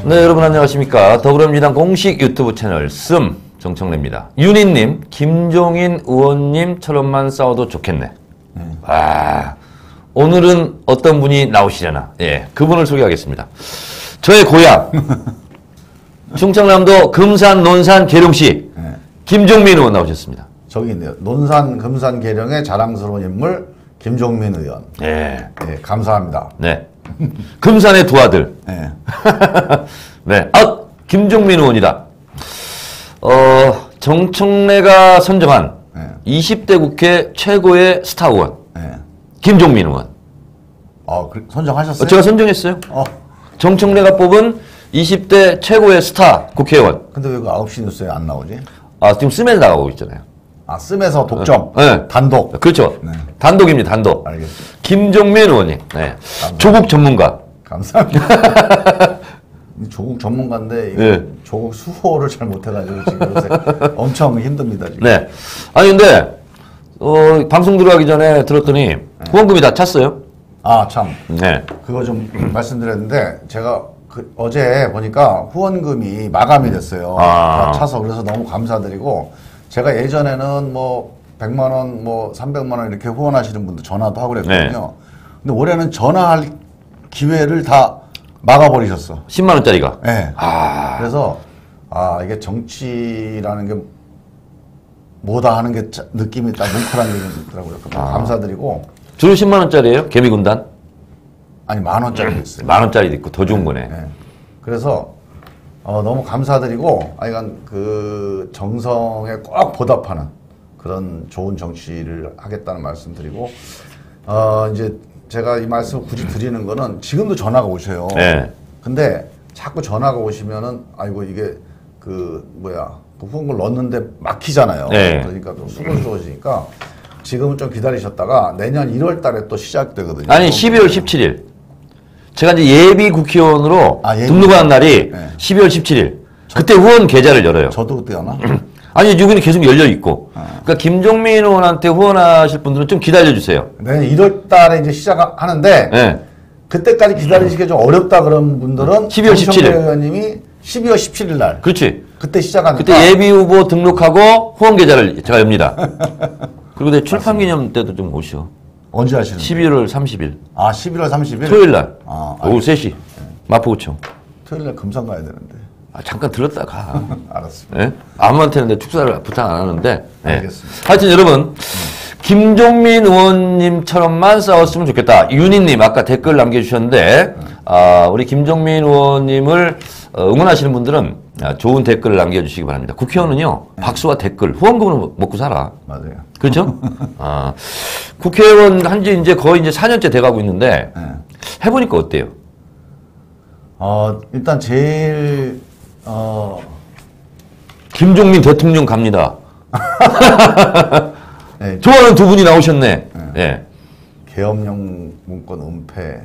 네, 여러분 안녕하십니까. 더불어민주당 공식 유튜브 채널 씀 정청래입니다. 윤희님, 김종인 의원님처럼만 싸워도 좋겠네. 오늘은 어떤 분이 나오시려나. 예, 그분을 소개하겠습니다. 저의 고향 충청남도 금산, 논산, 계룡시 김종민 의원 나오셨습니다. 저기 있네요. 논산, 금산, 계령의 자랑스러운 인물 김종민 의원. 예, 네, 감사합니다. 네. 금산의 두 아들. 네. 네. 김종민 의원이다. 정청래가 선정한 20대 국회 최고의 스타 의원. 김종민 의원. 선정하셨어요? 제가 선정했어요. 정청래가 뽑은 20대 최고의 스타 국회의원. 근데 왜 그 9시 뉴스에 안 나오지? 지금 씀에서 나가고 있잖아요. 씀에서 독점. 네. 단독. 그렇죠. 네. 단독입니다. 단독. 알겠습니다. 김종민 의원님. 네. 조국 전문가. 감사합니다. 조국 전문가인데 조국 수호를 잘 못해가지고 지금 요새 엄청 힘듭니다. 지금. 네. 아니 근데 방송 들어가기 전에 들었더니 후원금이 다 찼어요. 참. 네. 그거 좀 말씀드렸는데 제가 어제 보니까 후원금이 마감이 됐어요. 다 차서. 그래서 너무 감사드리고, 제가 예전에는 뭐 100만 원, 뭐 300만 원 이렇게 후원하시는 분들 전화도 하고 그랬거든요. 근데 올해는 전화할 기회를 다 막아버리셨어. 10만 원짜리가. 네. 그래서 이게 정치라는 게 뭐다 하는 게 느낌이 딱 뭉클한 게 있더라고요. 감사드리고. 주로 10만 원짜리예요? 개미군단? 아니, 10,000원짜리도 있어요. 10,000원짜리도 있고 더 좋은 거네. 네. 그래서 너무 감사드리고, 이건 그 정성에 꼭 보답하는 그런 좋은 정치를 하겠다는 말씀드리고, 이제 제가 이 말씀을 굳이 드리는 거는 지금도 전화가 오셔요. 네. 근데 자꾸 전화가 오시면은 이게 후원금을 넣었는데 막히잖아요. 네. 그러니까 좀 수고스러워지니까 지금은 좀 기다리셨다가 내년 1월 달에 또 시작되거든요. 아니, 12월 17일. 제가 이제 예비 국회의원으로 등록하는 날이 12월 17일. 그때 후원 계좌를 열어요. 저도 그때 하나? 아니, 여기는 계속 열려 있고. 그러니까 김종민 의원한테 후원하실 분들은 좀 기다려주세요. 내년 1월 달에 이제 시작하는데, 그때까지 기다리시기 좀 어렵다 그런 분들은 12월 17일. 의원님이 12월 17일 날. 그렇지. 그때 시작하니까. 그때 예비 후보 등록하고 후원 계좌를 제가 엽니다. 그리고 내 출판 기념 때도 좀 오시오. 언제 하시는 거예요? 11월 30일. 11월 30일? 토요일 날. 오후 3시. 마포구청. 토요일 날 금산 가야 되는데. 잠깐 들었다 가. 알았습니다. 네? 아무한테는 내 축사를 부탁 안 하는데. 알겠습니다. 하여튼 여러분, 김종민 의원님처럼만 싸웠으면 좋겠다. 윤희님 아까 댓글 남겨주셨는데, 우리 김종민 의원님을 응원하시는 분들은 좋은 댓글을 남겨주시기 바랍니다. 국회의원은요, 박수와 댓글, 후원금으로 먹고 살아. 맞아요. 그렇죠? 국회의원 한지 이제 거의 이제 4년째 돼가고 있는데, 해보니까 어때요? 일단 제일, 김종민 대통령 갑니다. 네. 좋아하는 두 분이 나오셨네. 계엄령 문건 은폐.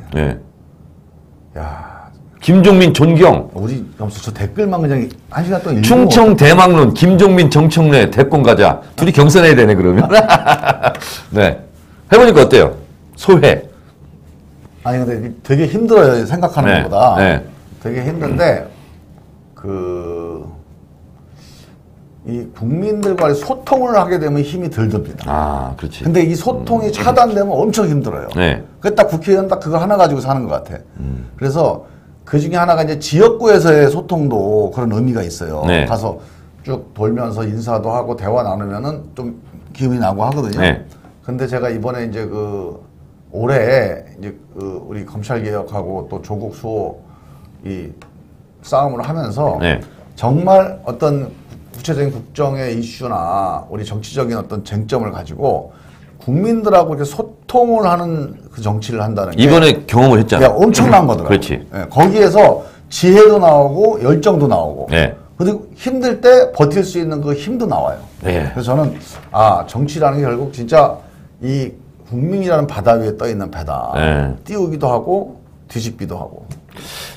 야, 김종민 존경. 우리 저 댓글만 그냥 1시간 동안 충청 대망론 김종민 정청래 대권 가자. 둘이 경선해야 되네 그러면. 네. 해보니까 어때요? 소회. 아니 근데 되게 힘들어요. 생각하는 것보다. 되게 힘든데 이 국민들과의 소통을 하게 되면 힘이 덜 듭니다. 그렇지. 근데 이 소통이 차단되면 엄청 힘들어요. 그 딱 국회의원 딱 그거 하나 가지고 사는 것 같아. 그래서 그 중에 하나가 이제 지역구에서의 소통도 그런 의미가 있어요. 가서 쭉 돌면서 인사도 하고 대화 나누면은 좀 기분이 나고 하거든요. 근데 제가 이번에 이제 올해 이제 우리 검찰 개혁하고 또 조국 수호 이 싸움을 하면서 정말 어떤 구체적인 국정의 이슈나 우리 정치적인 어떤 쟁점을 가지고 국민들하고 이렇게 소통을 하는 그 정치를 한다는 게 이번에 경험을 했잖아. 엄청난 거더라고요. 그렇지. 거기에서 지혜도 나오고 열정도 나오고 그리고 힘들 때 버틸 수 있는 그 힘도 나와요. 그래서 저는 정치라는 게 결국 진짜 이 국민이라는 바다 위에 떠 있는 배다. 띄우기도 하고 뒤집기도 하고.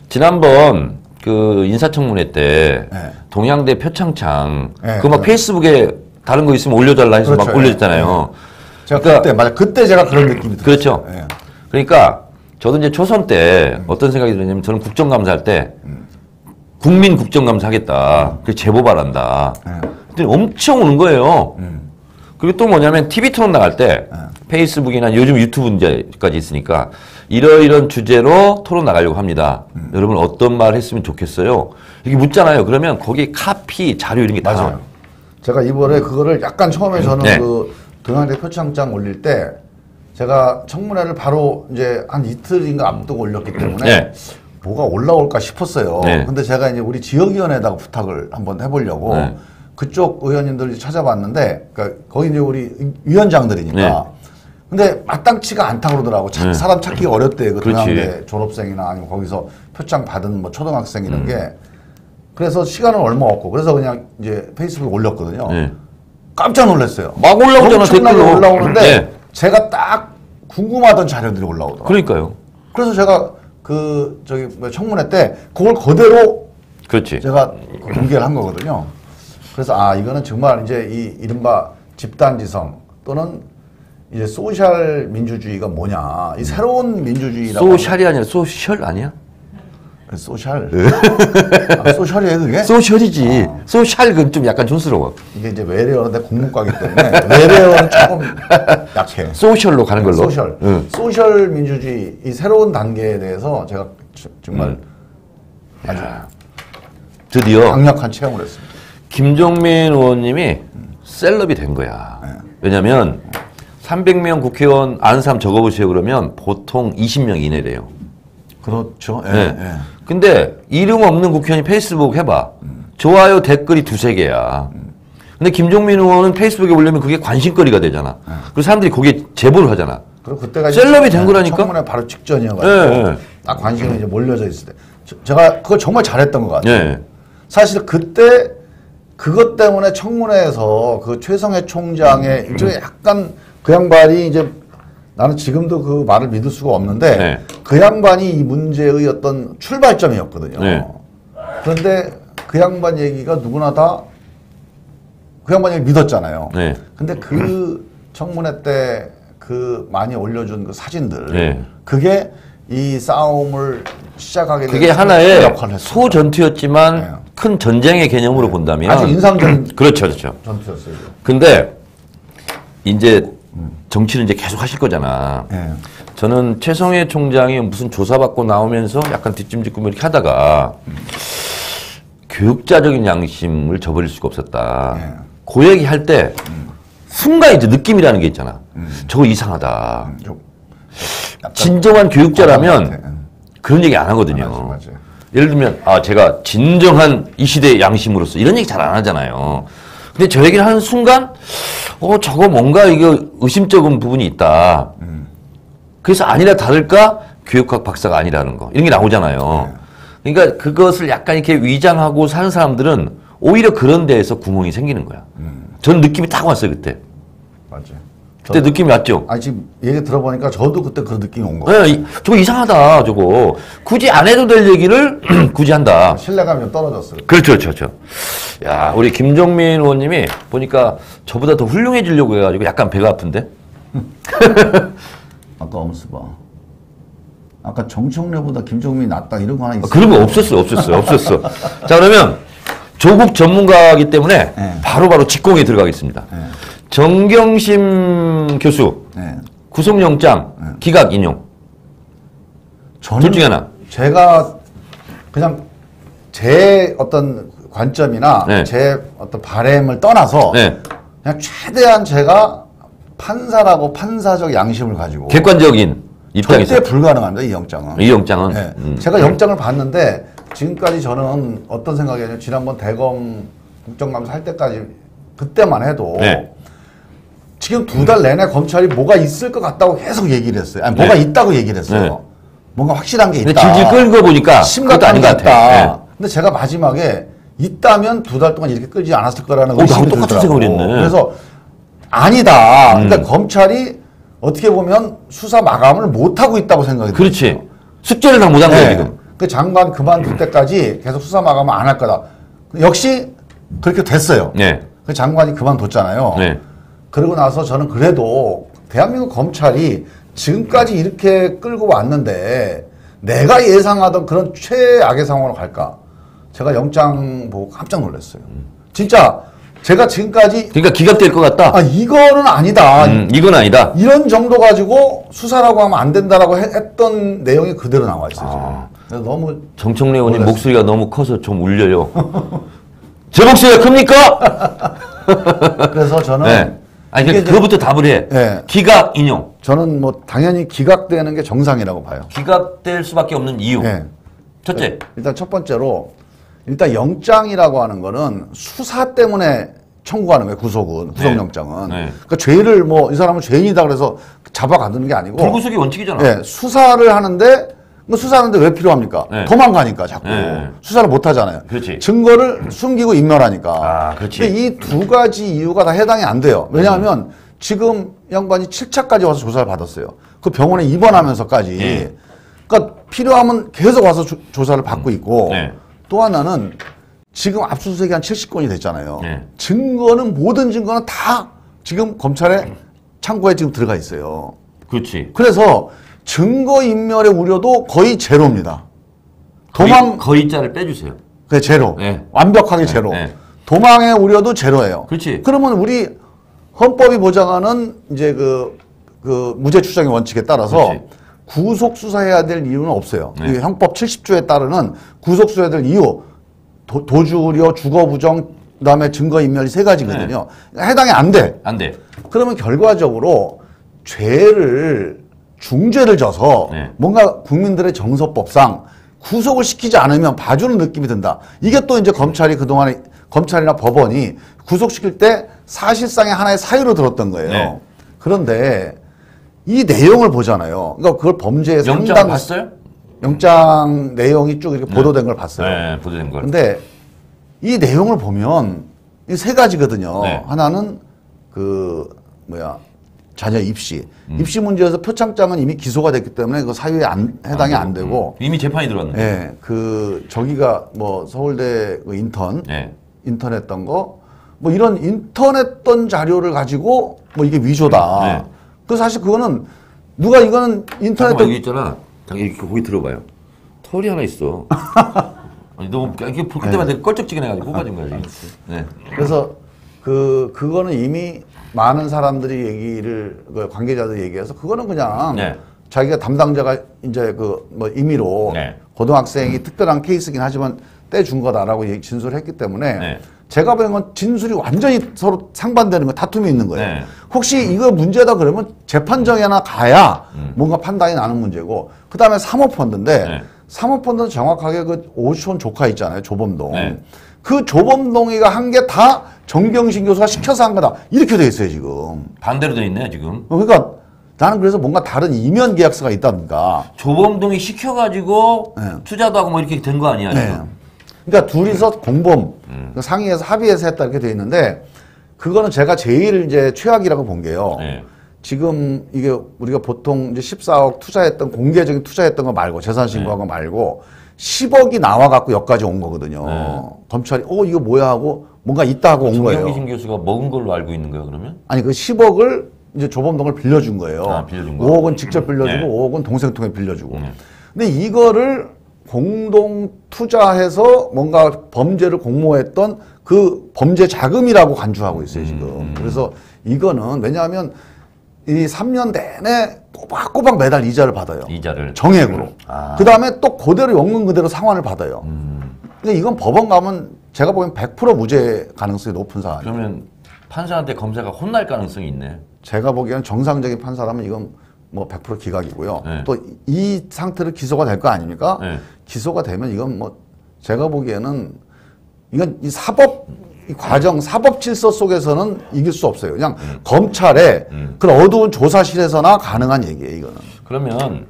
지난번 그 인사청문회 때 동양대 표창장 그 막 페이스북에 다른 거 있으면 올려달라 해서 막 올려줬잖아요. 제가 그때 제가 그런 느낌이 들었어요. 그렇죠. 그러니까 저도 이제 초선 때 어떤 생각이 들었냐면 저는 국정감사할 때 국민 국정감사 하겠다. 그래서 제보받았다. 근데 엄청 오는 거예요. 그리고 또 뭐냐면 TV 토론 나갈 때 페이스북이나 요즘 유튜브 이제까지 있으니까 이러이런 주제로 토론 나가려고 합니다. 여러분 어떤 말 했으면 좋겠어요? 이렇게 묻잖아요. 그러면 거기 카피, 자료 이런 게 다 맞아요. 제가 이번에 그거를 약간 처음에 저는 네. 그 동양대 표창장 올릴 때 제가 청문회를 바로 이제 한 이틀인가 앞두고 올렸기 때문에 네. 뭐가 올라올까 싶었어요. 네. 근데 제가 이제 우리 지역위원회에다가 부탁을 한번 해보려고 네. 그쪽 의원님들 찾아봤는데, 그러니까 거기 이제 우리 위원장들이니까. 네. 근데 마땅치가 않다고 그러더라고. 사람 찾기가 어렵대. 그 그렇지. 동양대 졸업생이나 아니면 거기서 표창 받은 뭐 초등학생 이런 게. 그래서 시간은 얼마 없고. 그래서 그냥 이제 페이스북에 올렸거든요. 네. 깜짝 놀랐어요. 막 올라오잖아, 엄청나게 댓글로. 올라오는데 네. 제가 딱 궁금하던 자료들이 올라오더라고요. 그러니까요. 그래서 제가 그 저기 뭐 청문회 때 그걸 그대로 그렇지. 제가 공개를 한 거거든요. 그래서 아 이거는 정말 이제 이 이른바 집단지성 또는 이제 소셜 민주주의가 뭐냐 이 새로운 민주주의라고 소셜이 아니라 소셜 아니야? 소셜 아, 소셜이에요 그게? 소셜이지. 소셜 그건 좀 약간 촌스러워. 이게 이제 외래어인데 국문과기 때문에 외래어는 조금 약해. 소셜로 가는 걸로. 소셜 응. 소셜 민주주의 이 새로운 단계에 대해서 제가 정말 아주 드디어 강력한 체험을 했습니다. 김종민 의원님이 셀럽이 된 거야. 왜냐면 300명 국회의원 아는 사람 적어보세요 그러면 보통 20명 이내래요. 그렇죠. 예, 네. 예. 근데 이름 없는 국회의원이 페이스북 해봐. 좋아요 댓글이 2-3개야. 근데 김종민 의원은 페이스북에 올리면 그게 관심거리가 되잖아. 그리고 사람들이 거기에 제보를 하잖아. 그리고 그때가 셀럽이 된 거라니까? 청문회 바로 직전이어가지고 네. 딱 관심이 이제 몰려져 있을 때 제가 그걸 정말 잘했던 것 같아요. 네. 사실 그때 그것 때문에 청문회에서 그 최성해 총장의 일종의 약간 그 양반이 이제 나는 지금도 그 말을 믿을 수가 없는데 네. 그 양반이 이 문제의 어떤 출발점이었거든요. 네. 그런데 그 양반 얘기가 누구나 다 그 양반 얘기 믿었잖아요. 네. 근데 그 청문회 때 그 많이 올려준 그 사진들 네. 그게 이 싸움을 시작하게 된 그게 하나의 역할을 했습니다. 소전투였지만 네. 큰 전쟁의 개념으로 본다면 아주 인상적인 그렇죠, 그렇죠. 전투였어요. 이게. 근데 이제 정치를 이제 계속 하실 거잖아. 네. 저는 최성해 총장이 무슨 조사받고 나오면서 약간 뒷짐짓고 이렇게 하다가 교육자적인 양심을 저버릴 수가 없었다. 네. 그 얘기 할 때 순간 이제 느낌이라는 게 있잖아. 저거 이상하다. 좀 약간 진정한 교육자라면 같아. 그런 얘기 안 하거든요. 맞아. 예를 들면 제가 진정한 이 시대의 양심으로서 이런 얘기 잘 안 하잖아요. 근데 저 얘기를 하는 순간 저거 뭔가 이거 의심쩍은 부분이 있다. 그래서 아니라 다를까 교육학 박사가 아니라는 거 이런 게 나오잖아요. 그러니까 그것을 약간 이렇게 위장하고 사는 사람들은 오히려 그런 데에서 구멍이 생기는 거야. 전 느낌이 딱 왔어요 그때. 맞아요. 그때 느낌이 왔죠. 지금 얘기 들어보니까 저도 그때 그런 느낌이 온 거예요. 네, 저거 이상하다 저거. 굳이 안 해도 될 얘기를 굳이 한다. 신뢰감이 좀 떨어졌어요. 그렇죠, 그렇죠. 야, 우리 김종민 의원님이 보니까 저보다 더 훌륭해지려고 해가지고 약간 배가 아픈데? 아까 엄수 봐. 아까 정청래보다 김종민이 낫다 이런 거 하나 있어요. 그런 거 없었어. 자, 그러면 조국 전문가이기 때문에 네. 바로바로 직공에 들어가겠습니다. 네. 정경심 교수, 네. 구속영장, 기각 인용. 저는 둘 중에 하나. 제가 그냥 제 어떤 관점이나 네. 제 어떤 바램을 떠나서 네. 그냥 최대한 제가 판사라고 판사적 양심을 가지고 객관적인 입장에서. 절대 불가능합니다. 이 영장은. 이 영장은. 네. 제가 영장을 봤는데 지금까지 저는 어떤 생각이냐면 지난번 대검 국정감사 할 때까지 그때만 해도 네. 지금 2달 내내 검찰이 뭐가 있을 것 같다고 계속 얘기를 했어요. 아니, 뭐가 네. 있다고 얘기를 했어요. 네. 뭔가 확실한 게 있다. 근데 질질 끌는 거 보니까 그것도 심각한 아닌 게 것 같아. 있다. 네. 근데 제가 마지막에 있다면 2달 동안 이렇게 끌지 않았을 거라는 나하고 의심이 똑같은 들더라고. 생각을 했네. 그래서 아니다. 그러니까 검찰이 어떻게 보면 수사 마감을 못하고 있다고 생각이 들어요. 그렇지. 숙제를 다 못한 거야, 지금. 그 장관 그만둘 때까지 계속 수사 마감을 안 할 거다. 역시 그렇게 됐어요. 네. 그 장관이 그만뒀잖아요. 네. 그러고 나서 저는 그래도 대한민국 검찰이 지금까지 이렇게 끌고 왔는데 내가 예상하던 그런 최악의 상황으로 갈까? 제가 영장 보고 깜짝 놀랐어요. 진짜 제가 지금까지 그러니까 기각될 것 같다. 아 이거는 아니다. 이건 아니다. 이런 정도 가지고 수사라고 하면 안 된다라고 했던 내용이 그대로 나와 있어요. 지금. 그래서 너무 정청래 의원님 목소리가 너무 커서 좀 울려요. 제 목소리가 큽니까? 그래서 저는 네. 아니 그거부터 답을 해. 네. 기각 인용. 저는 뭐 당연히 기각되는 게 정상이라고 봐요. 기각될 수밖에 없는 이유. 네. 첫째. 일단 첫 번째로 일단 영장이라고 하는 거는 수사 때문에 청구하는 거예요. 구속영장은. 네. 그러니까 죄를 뭐 이 사람은 죄인이다 그래서 잡아가는 게 아니고 불구속이 원칙이잖아. 네, 수사를 하는데 뭐 수사하는데 왜 필요합니까? 네. 도망가니까 자꾸 네. 수사를 못 하잖아요. 그렇지. 증거를 숨기고 인멸하니까. 아, 그렇지. 근데 이 두 가지 이유가 다 해당이 안 돼요. 왜냐하면 지금 양반이 7차까지 와서 조사를 받았어요. 그 병원에 입원하면서까지. 네. 그러니까 필요하면 계속 와서 조사를 받고 있고 네. 또 하나는 지금 압수수색이 한 70건이 됐잖아요. 네. 증거는 모든 증거는 다 지금 검찰의 창고에 지금 들어가 있어요. 그렇지. 그래서 증거인멸의 우려도 거의 제로입니다. 거의자를 빼주세요. 그 제로. 네. 완벽하게 제로. 네. 도망의 우려도 제로예요. 그렇지. 그러면 우리 헌법이 보장하는 이제 그 무죄 추정의 원칙에 따라서 그렇지. 구속 수사해야 될 이유는 없어요. 네. 이 형법 70조에 따르는 구속 수사해야 될 이유 도주 우려, 주거 부정, 그다음에 증거 인멸이 세 가지거든요. 해당이 안 돼. 안 돼. 그러면 결과적으로 죄를 중죄를 져서 네. 뭔가 국민들의 정서법상 구속을 시키지 않으면 봐주는 느낌이 든다. 이게 또 이제 검찰이 그동안에 검찰이나 법원이 구속시킬 때 사실상의 하나의 사유로 들었던 거예요. 네. 그런데 이 내용을 보잖아요. 그러니까 그걸 범죄의 영장 상당 봤어요? 영장 내용이 쭉 이렇게 보도된 걸 봤어요. 네, 보도된 걸. 근데 이 내용을 보면 이 세 가지거든요. 네. 하나는 자녀 입시. 입시 문제에서 표창장은 이미 기소가 됐기 때문에 그 사유에 해당이 안 되고. 이미 재판이 들어왔는데. 예, 저기가 뭐 서울대 그 네. 인턴 했던 거, 뭐 이런 인턴 했던 자료를 가지고 뭐 이게 위조다. 네. 그 사실 그거는 누가 이거는 인턴 잠깐만 했던 이게 있잖아. 이렇게 거기 들어봐요. 털이 하나 있어. 아니 너무 이게 볼 때마다 되게 껄쩍지근해가지고 뽑아준 거지. 네. 그래서 그거는 이미 많은 사람들이 얘기를 관계자들 얘기해서 그거는 그냥 네. 자기가 담당자가 이제 뭐 임의로 네. 고등학생이 특별한 케이스긴 하지만 떼준 거다라고 진술을 했기 때문에 네. 제가 보는 건 진술이 완전히 서로 상반되는 거 다툼이 있는 거예요. 네. 혹시 이거 문제다 그러면 재판정에나 가야 뭔가 판단이 나는 문제고 그다음에 사모펀드인데 네. 사모펀드는 정확하게 그 오촌 조카 있잖아요. 조범동. 네. 그 조범동이가 한 게 다 정경심 교수가 시켜서 한 거다. 이렇게 돼 있어요, 지금. 반대로 돼 있네 지금. 그러니까 나는 그래서 뭔가 다른 이면 계약서가 있다든가. 조범동이 시켜가지고 네. 투자도 하고 뭐 이렇게 된 거 아니야? 네. 지금? 그러니까 둘이서 공범 상의해서 합의해서 했다 이렇게 돼 있는데 그거는 제가 제일 이제 최악이라고 본 게요. 네. 지금 이게 우리가 보통 이제 14억 투자했던 공개적인 투자했던 거 말고 재산 신고한 거 말고 10억이 나와갖고 여기까지 온 거거든요. 검찰이 이거 뭐야 하고 뭔가 있다 하고 온 거예요. 정경심 교수가 먹은 걸로 알고 있는 거예요 그러면? 아니 그 10억을 이제 조범동을 빌려준 거예요. 아, 빌려준 거. 5억은 직접 빌려주고 네. 5억은 동생 통해 빌려주고. 근데 이거를 공동 투자해서 뭔가 범죄를 공모했던 그 범죄 자금이라고 간주하고 있어요 지금. 그래서 이거는 왜냐하면 이 3년 내내 꼬박꼬박 매달 이자를 받아요. 이자를 정액으로. 아. 그 다음에 또 그대로 연금 그대로 상환을 받아요. 근데 이건 법원 가면 제가 보기엔 100% 무죄 가능성이 높은 사안이에요. 그러면 판사한테 검사가 혼날 가능성이 있네. 제가 보기에는 정상적인 판사라면 이건 뭐 100% 기각이고요. 네. 또 이 상태로 기소가 될 거 아닙니까? 네. 기소가 되면 이건 뭐 제가 보기에는 이건 이 사법 이 과정 사법 질서 속에서는 이길 수 없어요. 그냥 검찰의 그런 어두운 조사실에서나 가능한 얘기예요. 이거는. 그러면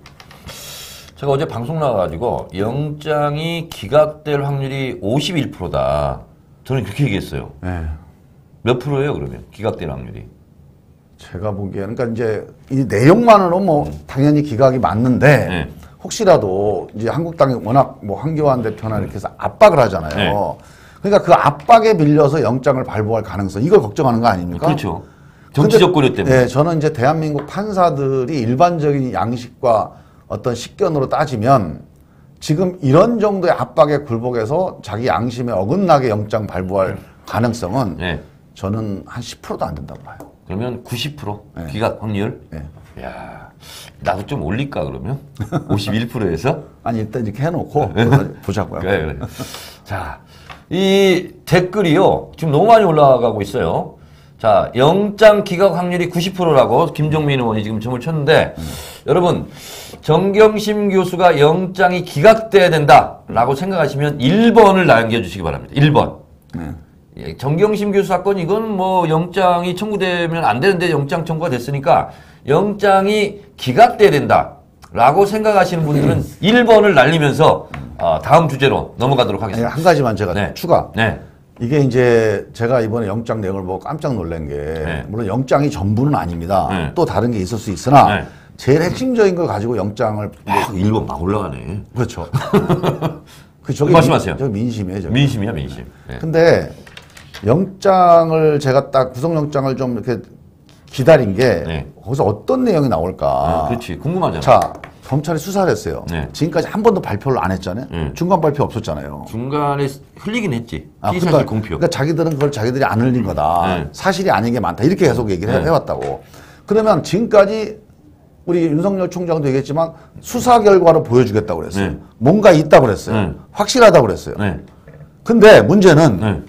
제가 어제 방송 나와가지고 영장이 기각될 확률이 51%다. 저는 그렇게 얘기했어요. 네. 몇 프로예요 그러면 기각될 확률이? 제가 보기에는 그러니까 이제 이 내용만으로 뭐 당연히 기각이 맞는데 네. 혹시라도 이제 한국당이 워낙 뭐 황교안 대표나 이렇게 해서 압박을 하잖아요. 네. 그러니까 그 압박에 밀려서 영장을 발부할 가능성 이걸 걱정하는 거 아닙니까? 그렇죠. 정치적 고려 때문에. 네, 저는 이제 대한민국 판사들이 일반적인 양식과 어떤 식견으로 따지면 지금 이런 정도의 압박에 굴복해서 자기 양심에 어긋나게 영장 발부할 가능성은 네. 저는 한 10%도 안 된다고 봐요. 그러면 90% 네. 기각 확률? 네. 야, 나도 좀 올릴까 그러면? 51%에서? 아니 일단 이렇게 해놓고 보자고요. 그래. 자, 이 댓글이요 지금 너무 많이 올라가고 있어요. 자, 영장 기각 확률이 90%라고 김종민 의원이 지금 점을 쳤는데 여러분 정경심 교수가 영장이 기각돼야 된다라고 생각하시면 1번을 남겨주시기 바랍니다. 1번. 예, 정경심 교수 사건 이건 뭐 영장이 청구되면 안 되는데 영장 청구가 됐으니까 영장이 기각돼야 된다라고 생각하시는 분들은 1번을 날리면서 다음 주제로 넘어가도록 하겠습니다. 한 가지만 제가 추가. 네. 이게 이제 제가 이번에 영장 내용을 보고 깜짝 놀란 게 물론 영장이 전부는 아닙니다. 또 다른 게 있을 수 있으나 제일 핵심적인 걸 가지고 영장을 1번 막 올라가네. 그렇죠. 저게 말씀하세요. 저게 민심이에요. 저게. 민심이야 민심. 네. 근데 영장을 제가 딱 구속영장을 좀 이렇게 기다린 게 거기서 어떤 내용이 나올까. 그렇지 궁금하잖아. 자, 검찰이 수사를 했어요. 지금까지 한 번도 발표를 안 했잖아요. 중간 발표 없었잖아요. 중간에 흘리긴 했지. 피의사실 공표. 그러니까 자기들은 그걸 자기들이 안 흘린 거다. 사실이 아닌 게 많다. 이렇게 계속 얘기를 해왔다고. 그러면 지금까지 우리 윤석열 총장도 얘기했지만 수사 결과로 보여주겠다고 그랬어요. 뭔가 있다고 그랬어요. 확실하다고 그랬어요. 근데 문제는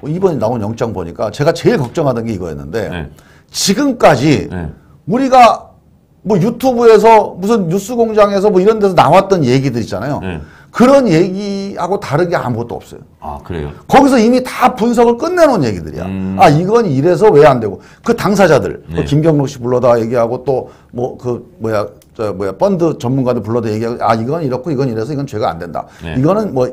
이번에 나온 영장 보니까 제가 제일 걱정하던 게 이거였는데 지금까지 우리가 뭐 유튜브에서 무슨 뉴스공장에서 뭐 이런 데서 나왔던 얘기들 있잖아요. 그런 얘기하고 다른 게 아무것도 없어요. 아, 그래요? 거기서 이미 다 분석을 끝내놓은 얘기들이야. 아, 이건 이래서 왜 안 되고. 그 당사자들, 그 김경록 씨 불러다 얘기하고 또 뭐 펀드 전문가들 불러다 얘기하고 아, 이건 이렇고 이건 이래서 이건 죄가 안 된다. 이거는 뭐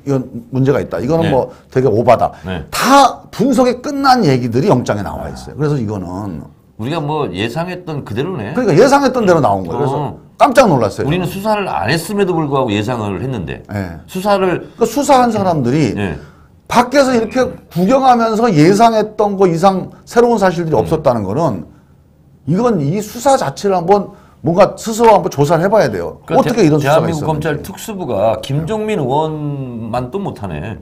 이건 문제가 있다. 이거는 뭐 되게 오바다. 다 분석이 끝난 얘기들이 영장에 나와 있어요. 그래서 이거는 우리가 뭐 예상했던 그대로네. 그러니까 예상했던 대로 나온 거예요. 그래서 깜짝 놀랐어요. 우리는 수사를 안 했음에도 불구하고 예상을 했는데 수사를 그러니까 수사한 사람들이 밖에서 이렇게 구경하면서 예상했던 거 이상 새로운 사실들이 없었다는 거는 이건 이 수사 자체를 한번 뭔가 스스로 한번 조사를 해봐야 돼요. 그러니까 어떻게 이런 수사가 있었는지. 대한민국 검찰 특수부가 김종민 의원만 또 못하네.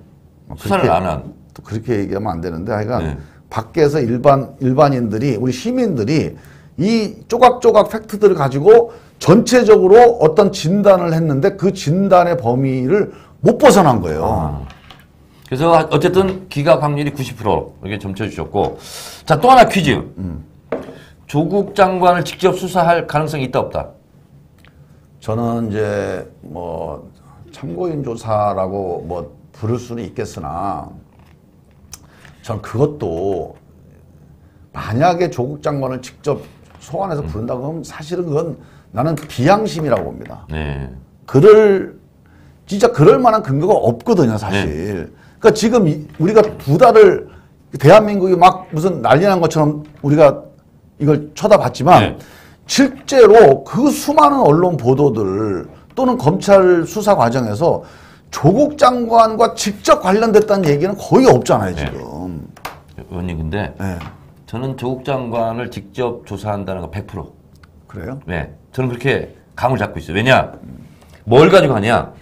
수사를 안 한. 또 그렇게 얘기하면 안 되는데 하여간 밖에서 일반인들이 우리 시민들이 이 조각조각 팩트들을 가지고 전체적으로 어떤 진단을 했는데 그 진단의 범위를 못 벗어난 거예요. 그래서 어쨌든 기각 확률이 90% 이렇게 점쳐주셨고 자, 또 하나 퀴즈. 조국 장관을 직접 수사할 가능성이 있다 없다? 저는 이제 뭐 참고인 조사라고 뭐 부를 수는 있겠으나 전 그것도 만약에 조국 장관을 직접 소환해서 부른다고 하면 사실은 그건 나는 비양심이라고 봅니다. 진짜 그럴 만한 근거가 없거든요, 사실. 그러니까 지금 우리가 2달을 대한민국이 막 무슨 난리 난 것처럼 우리가 이걸 쳐다봤지만 실제로 그 수많은 언론 보도들 또는 검찰 수사 과정에서 조국 장관과 직접 관련됐다는 얘기는 거의 없잖아요, 지금. 의원님, 근데 저는 조국 장관을 직접 조사한다는 거 100%. 그래요? 네. 저는 그렇게 감을 잡고 있어요. 왜냐? 뭘 가지고 하냐?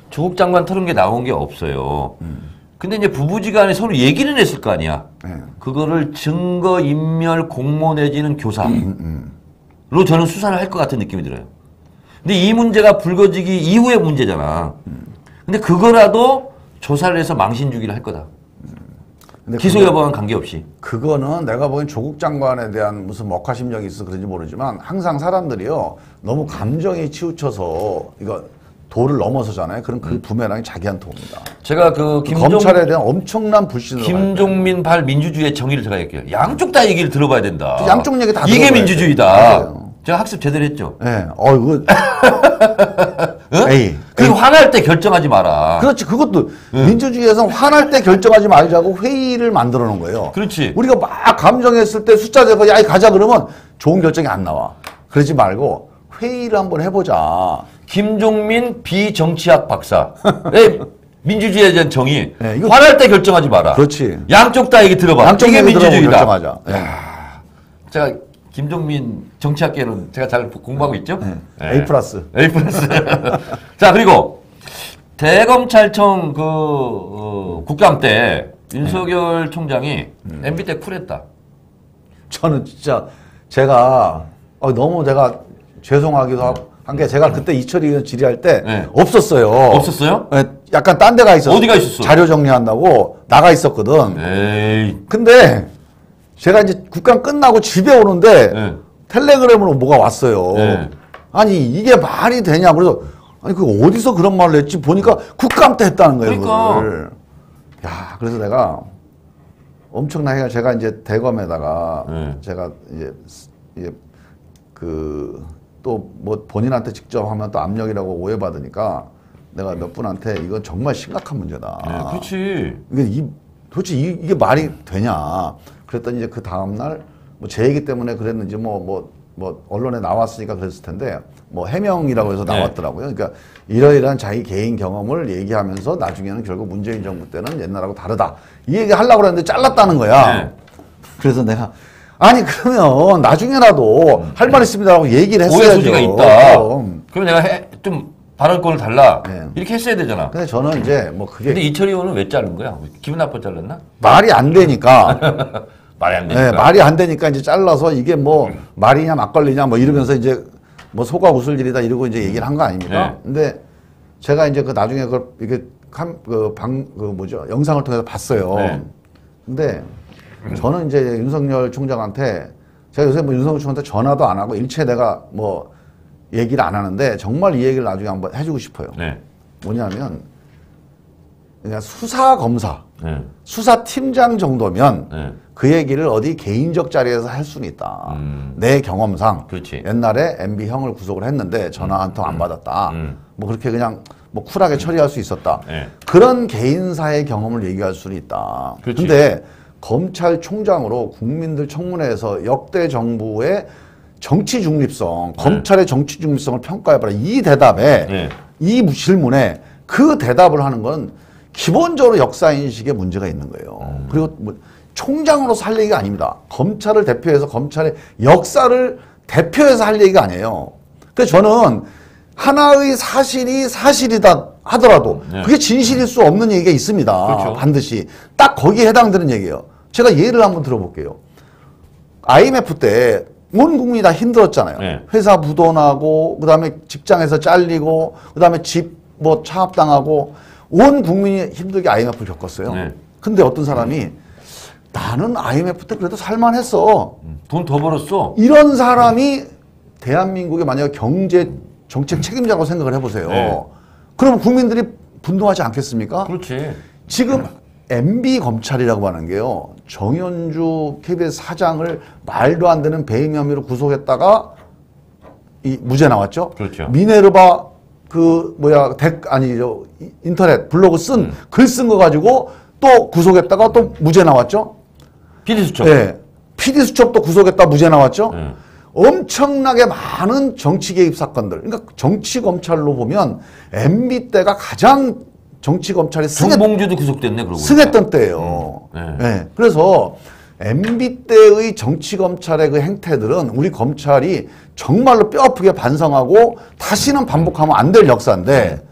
조국 장관 털은 게 나온 게 없어요. 근데 이제 부부지간에 서로 얘기는 했을 거 아니야. 그거를 증거 인멸 공모 내지는 교사로 저는 수사를 할 것 같은 느낌이 들어요. 근데 이 문제가 불거지기 이후의 문제잖아. 근데 그거라도 조사를 해서 망신 주기를 할 거다. 기소 여부와는 관계없이. 그거는 내가 보기엔 조국 장관에 대한 무슨 먹화심정이 있어서 그런지 모르지만 항상 사람들이요 너무 감정에 치우쳐서 이거 도를 넘어서잖아요. 그럼 그 부메랑이 자기한테 옵니다. 제가 검찰에 대한 엄청난 불신을 김종민 발 민주주의의 정의를 제가 얘기해요. 양쪽 다 얘기를 들어봐야 된다. 양쪽 얘기 다 이게 민주주의다. 제가 학습 제대로 했죠. 네. 이거 에이. 그리고 화날 때 결정하지 마라. 그렇지. 그것도 민주주의에서는 화날 때 결정하지 말자고 회의를 만들어 놓은 거예요. 그렇지. 우리가 막 감정했을 때 숫자 재고 야이 가자 그러면 좋은 결정이 안 나와. 그러지 말고 회의를 한번 해보자. 김종민 비정치학 박사. 민주주의에 대한 정의. 화날 때 결정하지 마라. 그렇지. 양쪽 다 얘기 들어봐. 양쪽 이게 민주주의다. 결정하자. 제가 김종민 정치학개론 제가 잘 공부하고 있죠? 네. A 플러스. A 플러스. 자, 그리고 대검찰청 국감 때 윤석열 총장이 MB 때 쿨했다. 저는 진짜 제가 너무 제가 죄송하기도 하고 한 게 제가 그때 이철희 의원 질의할 때 없었어요. 없었어요? 네, 약간 딴 데가 있었어. 어디가 있었어? 자료 정리한다고 나가 있었거든. 에이. 근데 제가 이제 국감 끝나고 집에 오는데 텔레그램으로 뭐가 왔어요. 아니 이게 말이 되냐. 그래서 아니 그 어디서 그런 말을 했지 보니까 국감 때 했다는 거예요. 그러니까. 그걸. 야, 그래서 내가 엄청나게 제가 이제 대검에다가 제가 이제 또 뭐 본인한테 직접 하면 또 압력이라고 오해받으니까 내가 몇 분한테 이건 정말 심각한 문제다. 그렇지. 도대체 이게 말이 되냐. 그랬더니 이제 그 다음날 뭐 제 얘기 때문에 그랬는지 뭐 언론에 나왔으니까 그랬을 텐데 뭐 해명이라고 해서 나왔더라고요. 그러니까 이러이러한 자기 개인 경험을 얘기하면서 나중에는 결국 문재인 정부 때는 옛날하고 다르다. 이 얘기 하려고 그랬는데 잘랐다는 거야. 그래서 내가 아니 그러면 나중에라도 할 말 있습니다라고 얘기를 했어야죠. 오해 소지가 있다. 그럼 내가 좀 발언권을 달라. 이렇게 했어야 되잖아. 근데 저는 이제 뭐 그게 근데 이철희 의원은 왜 자른 거야? 기분 나빠 잘랐나? 말이 안 되니까 말이 안 되니까. 네, 말이 안 되니까 이제 잘라서 이게 뭐 말이냐 막걸리냐 뭐 이러면서 이제 뭐 속아 웃을 일이다 이러고 이제 얘기를 한 거 아닙니까? 근데 제가 이제 그 나중에 그걸 이게 영상을 통해서 봤어요. 근데 저는 이제 윤석열 총장한테 제가 요새 뭐 윤석열 총장한테 전화도 안 하고 일체 내가 뭐 얘기를 안 하는데 정말 이 얘기를 나중에 한번 해주고 싶어요. 뭐냐면 그냥 수사 검사, 수사 팀장 정도면 그 얘기를 어디 개인적 자리에서 할 수는 있다. 내 경험상 그렇지. 옛날에 MB 형을 구속을 했는데 전화 한 통 안 받았다. 뭐 그렇게 그냥 뭐 쿨하게 처리할 수 있었다. 그런 개인사의 경험을 얘기할 수는 있다. 그런데 검찰총장으로 국민들 청문회에서 역대 정부의 정치 중립성, 검찰의 정치 중립성을 평가해봐라. 이 대답에, 이 질문에 그 대답을 하는 건 기본적으로 역사인식에 문제가 있는 거예요. 그리고 뭐 총장으로서 할 얘기가 아닙니다. 검찰을 대표해서 검찰의 역사를 대표해서 할 얘기가 아니에요. 그래서 저는 하나의 사실이 사실이다 하더라도 그게 진실일 수 없는 얘기가 있습니다. 그렇죠. 반드시. 딱 거기에 해당되는 얘기예요. 제가 예를 한번 들어볼게요. IMF 때 온 국민이 다 힘들었잖아요. 회사 부도나고 그다음에 직장에서 잘리고 그다음에 집 뭐 차압당하고 온 국민이 힘들게 IMF를 겪었어요. 근데 어떤 사람이 나는 IMF 때 그래도 살만했어. 돈 더 벌었어. 이런 사람이 대한민국의 만약 경제 정책 책임자라고 생각을 해보세요. 그러면 국민들이 분노하지 않겠습니까? 그렇지. 지금 MB 검찰이라고 하는 게요. 정현주 KBS 사장을 말도 안 되는 배임 혐의로 구속했다가 이 무죄 나왔죠. 그렇죠. 미네르바 인터넷 블로그 글 쓴 거 가지고 또 구속했다가 또 무죄 나왔죠. PD수첩. 네. PD수첩도 구속했다 무죄 나왔죠. 엄청나게 많은 정치 개입 사건들. 그러니까 정치 검찰로 보면 MB 때가 가장 정치 검찰이 정봉주도 구속됐네. 그러고 승했던 때예요. 네. 그래서 MB 때의 정치 검찰의 그 행태들은 우리 검찰이 정말로 뼈아프게 반성하고 다시는 반복하면 안 될 역사인데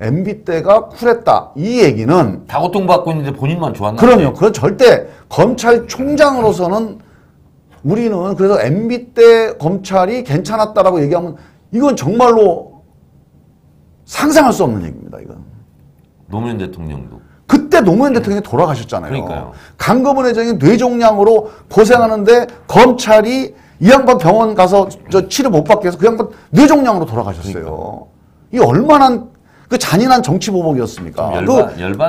MB 때가 쿨했다. 이 얘기는 다 고통받고 있는데 본인만 좋았나? 그럼요. 그건 절대 검찰총장으로서는 우리는 그래서 MB 때 검찰이 괜찮았다라고 얘기하면 이건 정말로 상상할 수 없는 얘기입니다. 이건. 노무현 대통령도. 그때 노무현 대통령이 돌아가셨잖아요. 그러니까요. 강금원 회장이 뇌종양으로 고생하는데 검찰이 이 양반 병원 가서 저 치료 못 받게 해서 그 양반 뇌종양으로 돌아가셨어요. 이 얼마나 그 잔인한 정치 보복이었습니까?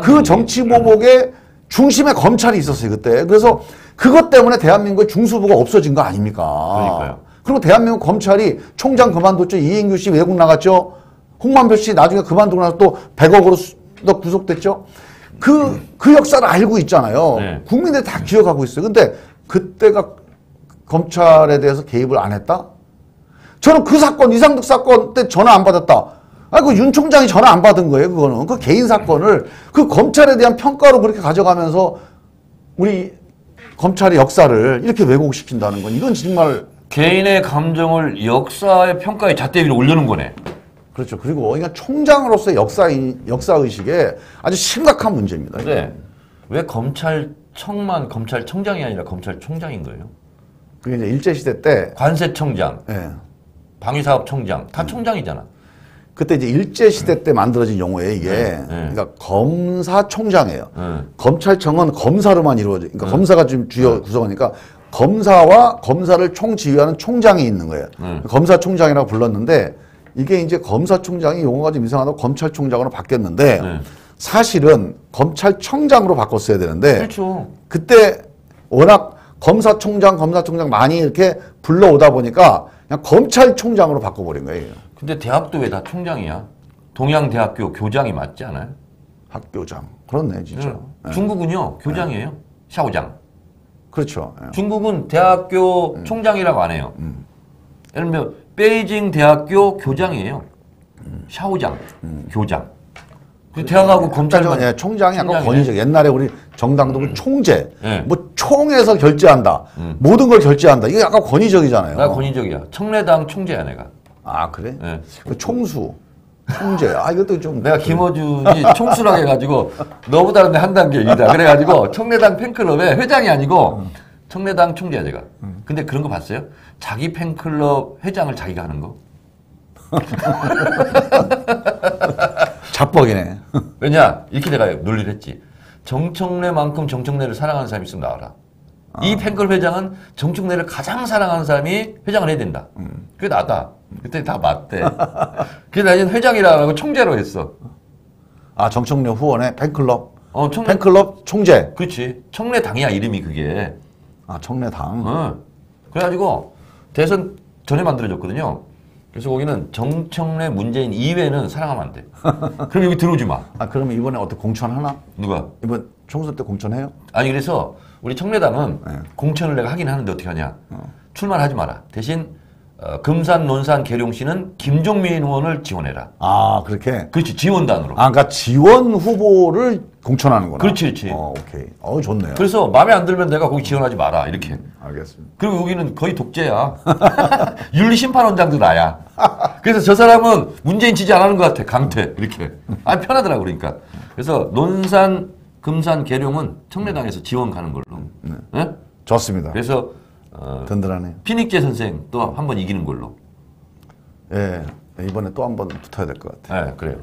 그 정치 보복의 중심에 검찰이 있었어요, 그때. 그래서 그것 때문에 대한민국의 중수부가 없어진 거 아닙니까? 그러니까요. 그리고 대한민국 검찰이 총장 그만뒀죠. 이인규 씨 외국 나갔죠. 홍만표 씨 나중에 그만두고 나서 또 100억으로 또 구속됐죠. 그 역사를 알고 있잖아요. 국민들이 다 기억하고 있어요. 근데 그때가 검찰에 대해서 개입을 안 했다? 저는 그 사건, 이상득 사건 때 전화 안 받았다. 그 윤 총장이 전화 안 받은 거예요, 그거는. 그 개인 사건을 그 검찰에 대한 평가로 그렇게 가져가면서 우리 검찰의 역사를 이렇게 왜곡시킨다는 건 이건 정말 개인의 감정을 역사의 평가의 잣대 위로 올려놓은 거네. 그렇죠. 그리고 그러니까 총장으로서의 역사의식에 아주 심각한 문제입니다. 네. 왜 검찰청장이 아니라 검찰총장인 거예요? 그게 이제 일제시대 때 관세청장, 예. 방위사업청장 다 총장이잖아. 그때 이제 일제시대 때 만들어진 용어예요, 이게. 그러니까 검사총장이에요. 검찰청은 검사로만 이루어져. 그러니까 검사가 지금 주요 구성하니까 검사와 검사를 총지휘하는 총장이 있는 거예요. 검사총장이라고 불렀는데 이게 이제 검사총장이 용어가 좀 이상하다고 검찰총장으로 바뀌었는데 사실은 검찰청장으로 바꿨어야 되는데 그렇죠. 그때 워낙 검사총장 많이 이렇게 불러오다 보니까 그냥 검찰총장으로 바꿔버린 거예요. 근데 대학도 왜 다 총장이야? 동양대학교 교장이 맞지 않아요? 학교장. 그렇네, 진짜. 네. 중국은요, 교장이에요. 샤오장. 그렇죠. 네. 중국은 대학교 총장이라고 안 해요. 예를 들면 베이징 대학교 교장이에요. 샤오장, 교장. 그 대학하고 검찰만. 예, 총장이 약간 권위적. 옛날에 우리 정당도 그 총재, 네. 뭐 총에서 결제한다, 모든 걸 결제한다. 이게 약간 권위적이잖아요. 나 권위적이야. 청래당 총재야 내가. 아 그래? 네. 그 총수, 총재. 아 이것도 좀. 내가 김어준이 총수라고 해가지고 너보다는 한 단계 위다. 그래가지고 청래당 팬클럽의 회장이 아니고 청래당 총재야 제가. 근데 그런 거 봤어요? 자기 팬클럽 회장을 자기가 하는 거. 자뻑이네. 왜냐? 이렇게 내가 논리를 했지. 정청래만큼 정청래를 사랑하는 사람이 있으면 나와라. 이 팬클럽 회장은 정청래를 가장 사랑하는 사람이 회장을 해야 된다. 그게 나다. 그때 다 맞대. 그래서 나는 회장이라 하고 총재로 했어. 아 정청래 후원의 팬클럽. 청래, 팬클럽 총재. 그렇지. 청래당이야 이름이 그게. 아 청래당. 그래가지고 대선 전에 만들어졌거든요. 그래서 거기는 정청래, 문재인 이외에는 사랑하면 안 돼. 그럼 여기 들어오지 마. 아 그러면 이번에 어떻게 공천하나? 누가? 이번 총선 때 공천해요? 아니 그래서 우리 청래당은 공천을 내가 하긴 하는데 어떻게 하냐. 출마를 하지 마라. 대신 금산, 논산, 계룡시는 김종민 의원을 지원해라. 아 그렇게? 그렇지. 지원단으로. 아 그러니까 지원 후보를 공천하는구나. 그렇지, 그렇지. 오케이. 좋네요. 그래서 마음에 안 들면 내가 거기 지원하지 마라. 이렇게. 알겠습니다. 그리고 여기는 거의 독재야. 윤리심판원장도 나야. 그래서 저 사람은 문재인 지지 안 하는 것 같아. 강퇴. 이렇게. 아, 편하더라고, 그러니까. 그래서 논산, 금산, 계룡은 청래당에서 지원 가는 걸로. 네? 좋습니다. 그래서, 든든하네요. 피닉재 선생 또 한 번 이기는 걸로. 예. 이번에 또 한 번 붙어야 될 것 같아요. 네, 그래요.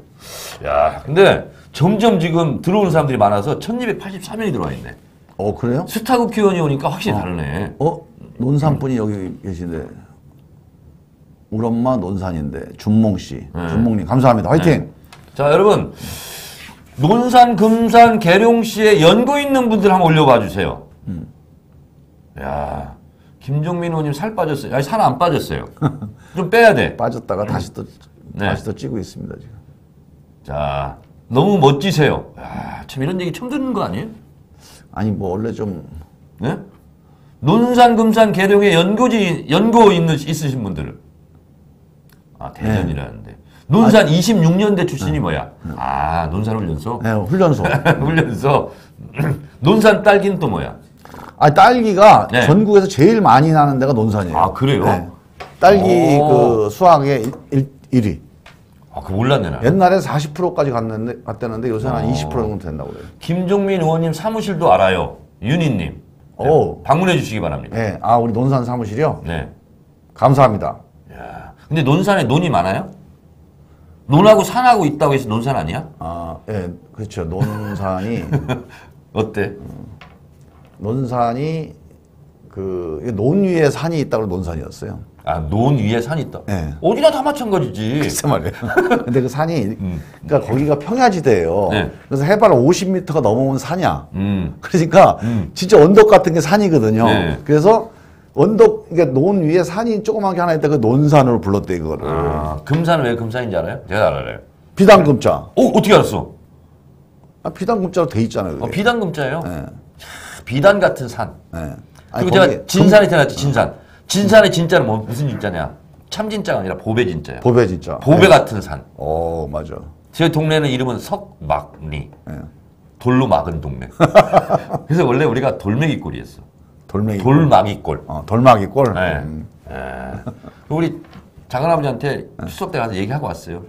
야, 근데 점점 지금 들어오는 사람들이 많아서 1283명이 들어와 있네. 그래요? 스타 국회의원이 오니까 확실히 다르네. 논산 분이 여기 계신데 우리 엄마 논산인데 준몽 씨, 준몽님 감사합니다. 화이팅. 네. 자, 여러분 논산, 금산, 계룡시에 연고 있는 분들 한번 올려봐 주세요. 야, 김종민 의원님 살 빠졌어요. 아니 살 안 빠졌어요. 좀 빼야 돼. 빠졌다가 다시 또 찌고 있습니다 지금. 자, 너무 멋지세요. 야, 참 이런 얘기 처음 듣는 거 아니에요? 아니 뭐 원래 좀 네? 논산, 금산, 계룡에 연고 있으신 분들. 아, 대전이라는데. 논산 26년대 출신이 뭐야? 아, 논산 훈련소? 네, 훈련소. 훈련소. 논산 딸기는 또 뭐야? 아, 딸기가 전국에서 제일 많이 나는 데가 논산이에요. 아, 그래요? 네. 딸기 그 수확의 1위. 아, 그거 몰랐네, 나. 옛날에 40%까지 갔대는데 요새는 한 20% 정도 된다고 그래요. 김종민 의원님 사무실도 알아요. 윤희님. 네, 방문해 주시기 바랍니다. 네. 우리 논산 사무실이요? 네. 감사합니다. 야, 근데 논산에 논이 많아요? 논하고 산하고 있다고 해서 논산 아니야? 예, 그렇죠. 논산이. 어때? 논산이, 논 위에 산이 있다고 논산이었어요. 아, 논 위에 산이 있다? 네. 어디나 다 마찬가지지. 글쎄 말이에요. 근데 그 산이, 그러니까 거기가 평야지대예요. 네. 그래서 해발 50m가 넘어온 산이야. 그러니까 진짜 언덕 같은 게 산이거든요. 네. 그래서 그러니까 논 위에 산이 조그맣게 하나 있다 그 논산으로 불렀대, 이거를. 금산은 왜 금산인지 알아요? 제가 알아요. 비단금자. 어떻게 알았어? 비단금자로 돼 있잖아요. 그게. 비단금자예요? 네. 비단 같은 산. 네. 그리고 제가 진산에 태어났지, 진산. 진산의 진자는 무슨 진자냐? 참 진자가 아니라 보배 진자야. 보배 진짜. 보배 같은 산. 맞아. 저희 동네는 이름은 석막리. 돌로 막은 동네. 그래서 원래 우리가 돌멩이 꼴이었어. 돌마기골. 돌마기골. 네. 우리 작은아버지한테 추석 때 가서 얘기하고 왔어요.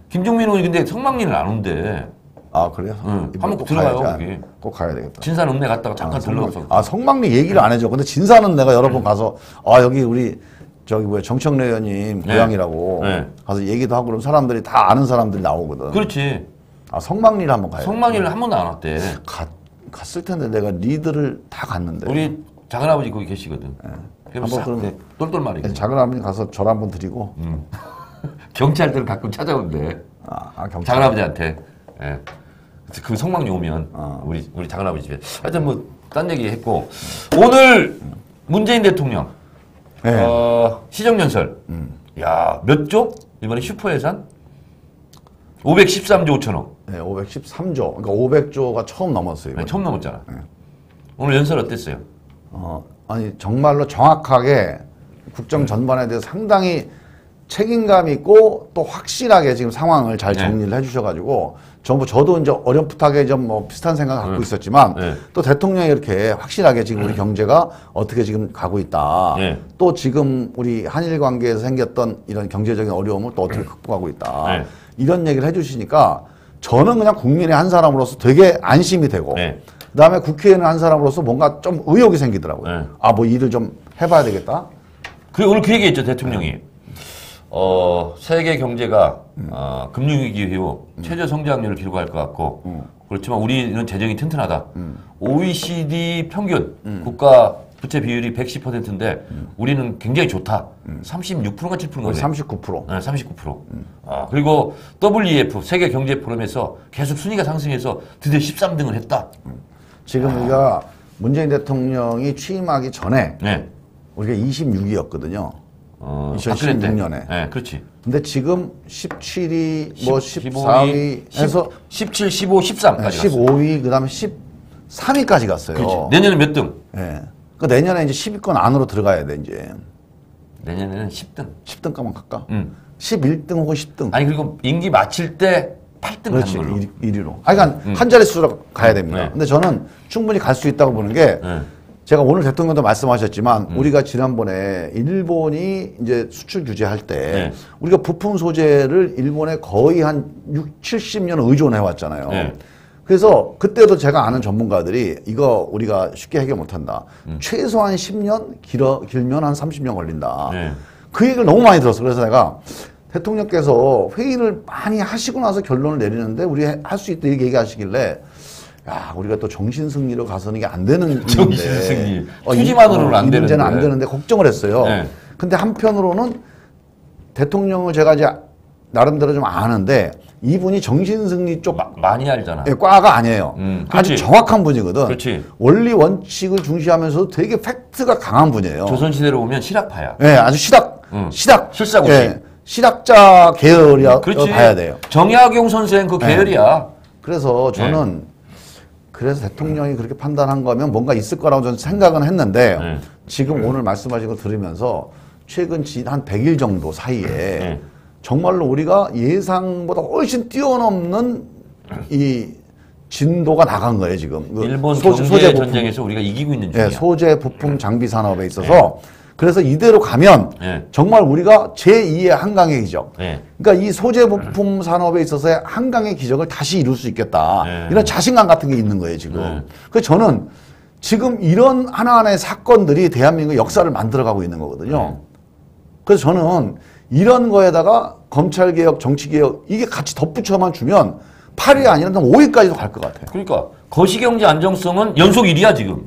김종민 의원이 근데 성막리는 안 온대. 아, 그래요? 한번 꼭 들어가요, 거기. 꼭 가야 되겠다. 진산읍내 갔다가 잠깐 들러가서. 성막리 얘기를 안 해줘. 근데 진산은 내가 여러 번 가서, 여기 우리, 정청래 의원님 고향이라고 가서 얘기도 하고 그러면 사람들이 다 아는 사람들이 나오거든. 그렇지. 성막리를 한번 가야 돼. 성막리를 한 번도 안 왔대. 갔을 텐데 내가 리드를 다 갔는데. 우리 작은아버지 거기 계시거든. 한번 그러면 똘똘말이. 작은아버지 가서 절 한번 드리고. 경찰들은 가끔 찾아온대. 경찰. 작은아버지한테. 예. 그 성막리 오면 우리 작은아버지 집에. 하여튼 뭐 딴 얘기 했고 오늘 문재인 대통령 시정연설. 야, 몇 조? 이번에 슈퍼 예산? 513조 5천억. 네, 513조. 그러니까 500조가 처음 넘었어요. 네, 처음 넘었잖아. 오늘 연설 어땠어요? 아니 정말로 정확하게 국정 전반에 대해서 상당히 책임감 있고 또 확실하게 지금 상황을 잘 정리를 해주셔가지고 저도 이제 어렴풋하게 좀 뭐 비슷한 생각 갖고 있었지만 또 대통령이 이렇게 확실하게 지금 우리 경제가 어떻게 지금 가고 있다. 또 지금 우리 한일 관계에서 생겼던 이런 경제적인 어려움을 또 어떻게 극복하고 있다. 이런 얘기를 해주시니까 저는 그냥 국민의 한 사람으로서 되게 안심이 되고 그다음에 국회의원 한 사람으로서 뭔가 좀 의욕이 생기더라고요. 뭐 일을 좀 해봐야 되겠다. 오늘 그 얘기했죠, 대통령이. 세계 경제가 금융위기 이후 최저 성장률을 기록할 것 같고 그렇지만 우리는 재정이 튼튼하다. OECD 평균 국가 부채 비율이 110%인데 우리는 굉장히 좋다. 36%가 7%인가 39%. 네, 39%. 그리고 WEF 세계 경제 포럼에서 계속 순위가 상승해서 드디어 13등을 했다. 지금 우리가 문재인 대통령이 취임하기 전에 우리가 26위였거든요. 2016년에. 네, 그렇지. 근데 지금 17위, 뭐 14위 해서 17, 15, 13까지 15위, 그 다음에 13위까지 갔어요. 그렇지. 내년에 몇 등? 그 내년에 이제 10위권 안으로 들어가야 돼, 이제. 내년에는 10등. 10등까만 갈까? 11등 혹은 10등. 아니, 그리고 임기 마칠 때 8등 그렇지, 가는 걸로. 1위로. 그러니까 한 자릿수로 가야 됩니다. 근데 저는 충분히 갈 수 있다고 보는 게 제가 오늘 대통령도 말씀하셨지만 우리가 지난번에 일본이 이제 수출 규제할 때 우리가 부품 소재를 일본에 거의 한 70년 의존해 왔잖아요. 그래서 그때도 제가 아는 전문가들이 이거 우리가 쉽게 해결 못한다. 최소한 10년, 길면 한 30년 걸린다. 그 얘기를 너무 많이 들었어. 그래서 내가 대통령께서 회의를 많이 하시고 나서 결론을 내리는데 우리 할 수 있다 이렇게 얘기하시길래 야, 우리가 또 정신승리로 가서는 이게 안 되는 정신승리. 투지만으로는 안 되는데. 이 문제는 안 되는데 걱정을 했어요. 근데 한편으로는 대통령을 제가 이제 나름대로 좀 아는데 이분이 정신승리 쪽 많이 알잖아. 과가 아니에요. 아주 정확한 분이거든. 그렇지. 원리 원칙을 중시하면서도 되게 팩트가 강한 분이에요. 조선시대로 보면 실학파야. 네, 아주 실사고시. 실학자 계열이야 봐야 돼요. 정약용 선생 그 계열이야. 그래서 저는 그래서 대통령이 그렇게 판단한 거면 뭔가 있을 거라고 저는 생각은 했는데 지금 오늘 말씀하신 거 들으면서 최근 한 100일 정도 사이에 정말로 우리가 예상보다 훨씬 뛰어넘는 이 진도가 나간 거예요, 지금. 일본 소재 전쟁에서 우리가 이기고 있는 중이야. 소재 부품 장비 산업에 있어서 그래서 이대로 가면 정말 우리가 제2의 한강의 기적. 그러니까 이 소재 부품 산업에 있어서의 한강의 기적을 다시 이룰 수 있겠다. 이런 자신감 같은 게 있는 거예요, 지금. 그래서 저는 지금 이런 하나하나의 사건들이 대한민국의 역사를 만들어가고 있는 거거든요. 그래서 저는 이런 거에다가 검찰개혁, 정치개혁 이게 같이 덧붙여만 주면 8위 아니라 5위까지도 갈 것 같아요. 그러니까 거시경제 안정성은 연속 1위야 지금.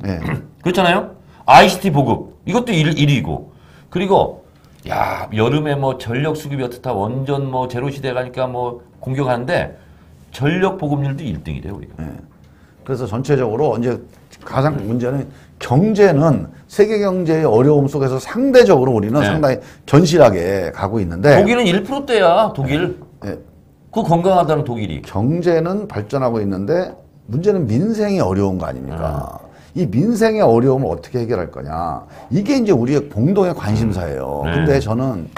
그렇잖아요. ICT 보급 이것도 1위고 그리고 야 여름에 뭐 전력 수급이 어떻다 원전 뭐 제로 시대 가니까 뭐 공격하는데 전력 보급률도 1등이래요 우리가. 그래서 전체적으로 이제 가장 문제는 경제는 세계 경제의 어려움 속에서 상대적으로 우리는 상당히 견실하게 가고 있는데 독일은 1%대야 독일. 그 건강하다는 독일이. 경제는 발전하고 있는데 문제는 민생이 어려운 거 아닙니까? 이 민생의 어려움을 어떻게 해결할 거냐. 이게 이제 우리의 공동의 관심사예요. 근데 저는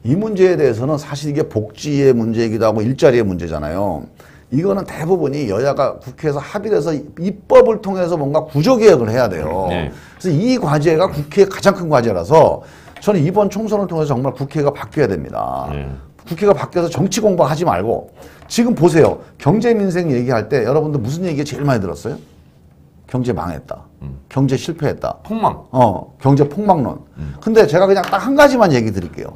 이 문제에 대해서는 사실 이게 복지의 문제이기도 하고 일자리의 문제잖아요. 이거는 대부분이 여야가 국회에서 합의를 해서 입법을 통해서 뭔가 구조개혁을 해야 돼요. 네. 그래서 이 과제가 국회의 가장 큰 과제라서 저는 이번 총선을 통해서 정말 국회가 바뀌어야 됩니다. 국회가 바뀌어서 정치 공부하지 말고 지금 보세요. 경제 민생 얘기할 때 여러분들 무슨 얘기 제일 많이 들었어요? 경제 망했다. 경제 실패했다. 폭망. 경제 폭망론. 근데 제가 그냥 딱 한 가지만 얘기 드릴게요.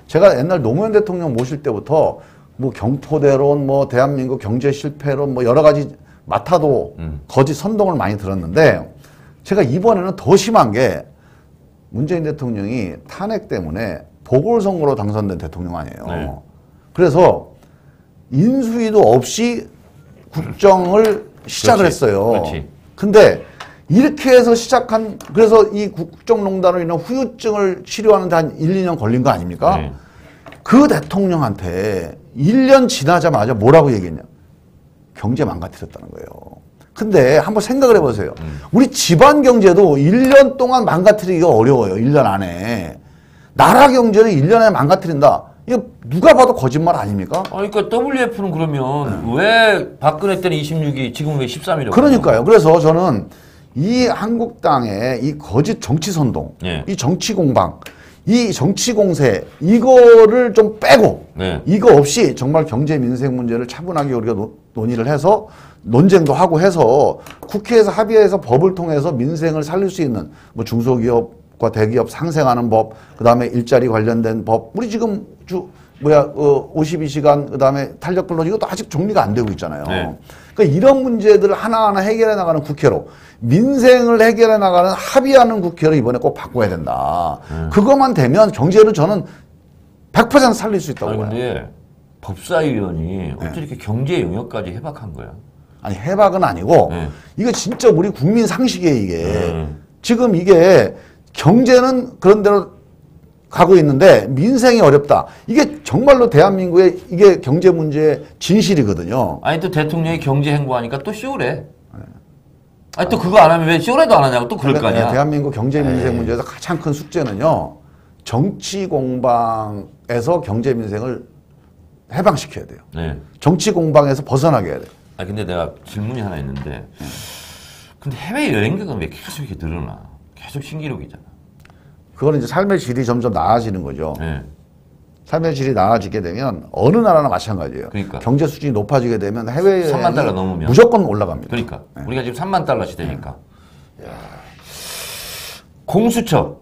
제가 옛날 노무현 대통령 모실 때부터 뭐 경포대론, 뭐 대한민국 경제 실패론, 뭐 여러 가지 마타도 거짓 선동을 많이 들었는데 제가 이번에는 더 심한 게 문재인 대통령이 탄핵 때문에 보궐선거로 당선된 대통령 아니에요. 네. 그래서 인수위도 없이 국정을 시작을 했어요. 그렇지. 근데 이렇게 해서 시작한, 그래서 이 국정농단으로 인한 후유증을 치료하는데 한 1, 2년 걸린 거 아닙니까? 네. 그 대통령한테 1년 지나자마자 뭐라고 얘기했냐? 경제 망가뜨렸다는 거예요. 근데 한번 생각을 해보세요. 우리 집안 경제도 1년 동안 망가뜨리기가 어려워요. 1년 안에. 나라 경제를 1년 안에 망가뜨린다. 이거 누가 봐도 거짓말 아닙니까? 그러니까 WF는 그러면 왜 박근혜 때는 26위, 지금 왜 13위라고? 그러니까요. 그래서 저는 이 한국당의 이 거짓 정치 선동, 이 정치 공방, 이 정치 공세, 이거를 좀 빼고, 이거 없이 정말 경제 민생 문제를 차분하게 우리가 논의를 해서 논쟁도 하고 해서 국회에서 합의해서 법을 통해서 민생을 살릴 수 있는 뭐 중소기업과 대기업 상생하는 법, 그 다음에 일자리 관련된 법, 우리 지금 52시간, 그 다음에 탄력 근로 이것도 아직 정리가 안 되고 있잖아요. 그러니까 이런 문제들을 하나하나 해결해 나가는 국회로, 민생을 해결해 나가는 합의하는 국회로 이번에 꼭 바꿔야 된다. 그것만 되면 경제를 저는 100% 살릴 수 있다고 봐요. 근데 법사위원이 어떻게 이렇게 경제 영역까지 해박한 거야? 아니, 해박은 아니고 이거 진짜 우리 국민 상식이에요, 이게. 지금 이게 경제는 그런 대로 가고 있는데 민생이 어렵다. 이게 정말로 대한민국의 이게 경제 문제의 진실이거든요. 아니, 또 대통령이 경제 행보하니까 또 쇼래. 아니, 또 그거 안 하면 왜 쇼래도 안 하냐고 또 그럴 거 아니야. 대한민국 경제 민생 문제에서 가장 큰 숙제는요. 정치 공방에서 경제 민생을 해방시켜야 돼요. 정치 공방에서 벗어나게 해야 돼요. 아, 근데 내가 질문이 하나 있는데, 근데 해외 여행객은 왜 계속 이렇게 늘어나? 계속 신기록이잖아. 그거는 이제 삶의 질이 점점 나아지는 거죠. 삶의 질이 나아지게 되면 어느 나라나 마찬가지예요. 그러니까. 경제 수준이 높아지게 되면 해외 3만 달러 넘으면 무조건 올라갑니다. 그러니까 우리가 지금 3만 달러 시대니까. 공수처.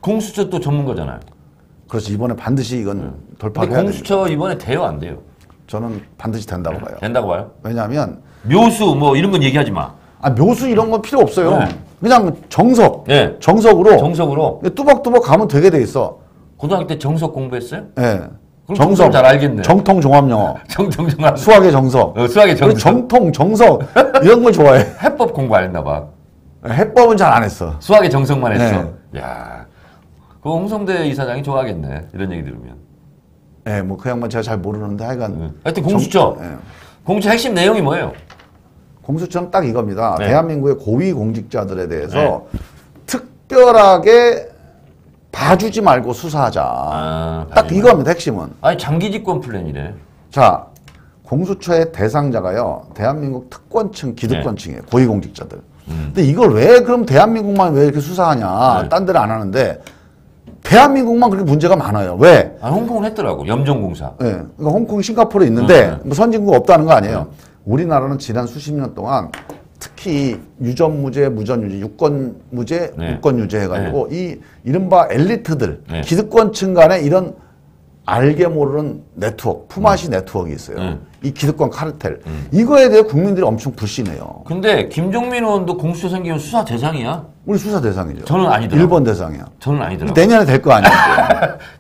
공수처 또 전문가잖아요. 그렇지. 이번에 반드시 이건 돌파해야 됩니다. 공수처 이번에 돼요, 안 돼요? 저는 반드시 된다고 봐요. 된다고 봐요? 왜냐하면 묘수 뭐 이런 건 얘기하지 마. 아, 묘수 이런 건 필요 없어요. 그냥 정석. 정석으로 뚜벅뚜벅 가면 되게 돼 있어. 고등학교 때 정석 공부했어요? 정석 잘 알겠네. 정통 종합 영어. 정통 종합. 수학의 정석. 수학의 정석. 정통 정석 이런 걸 좋아해. 해법 공부 안 했나 봐. 해법은 잘 안 했어. 수학의 정석만 했어. 야, 그 홍성대 이사장이 좋아하겠네. 이런 얘기 들으면. 뭐 그 양반 제가 잘 모르는데 하여간. 하여튼 공수처. 공수처 핵심 내용이 뭐예요? 공수처는 딱 이겁니다. 대한민국의 고위 공직자들에 대해서 특별하게 봐주지 말고 수사하자. 딱 이겁니다, 핵심은. 아니, 장기 집권 플랜이래. 자, 공수처의 대상자가요, 대한민국 특권층, 기득권층이에요. 고위공직자들. 근데 이걸 왜 그럼 대한민국만 왜 이렇게 수사하냐. 딴 데를 안 하는데 대한민국만 그렇게 문제가 많아요. 왜? 홍콩은 했더라고. 염정공사. 그러니까 홍콩, 싱가포르에 있는데 뭐 선진국 없다는 거 아니에요. 우리나라는 지난 수십 년 동안 특히 유전무죄, 무전유죄, 유권무죄, 유권유죄 해가지고 이 이른바 엘리트들, 기득권층 간에 이런 알게 모르는 네트워크, 품앗이 네트워크가 있어요. 이 기득권 카르텔. 이거에 대해 국민들이 엄청 불신해요. 근데 김종민 의원도 공수처 생기면 수사 대상이야? 우리 수사 대상이죠. 저는 아니더라고요. 1번 대상이야. 저는 아니더라고요. 내년에 될 거 아니에요.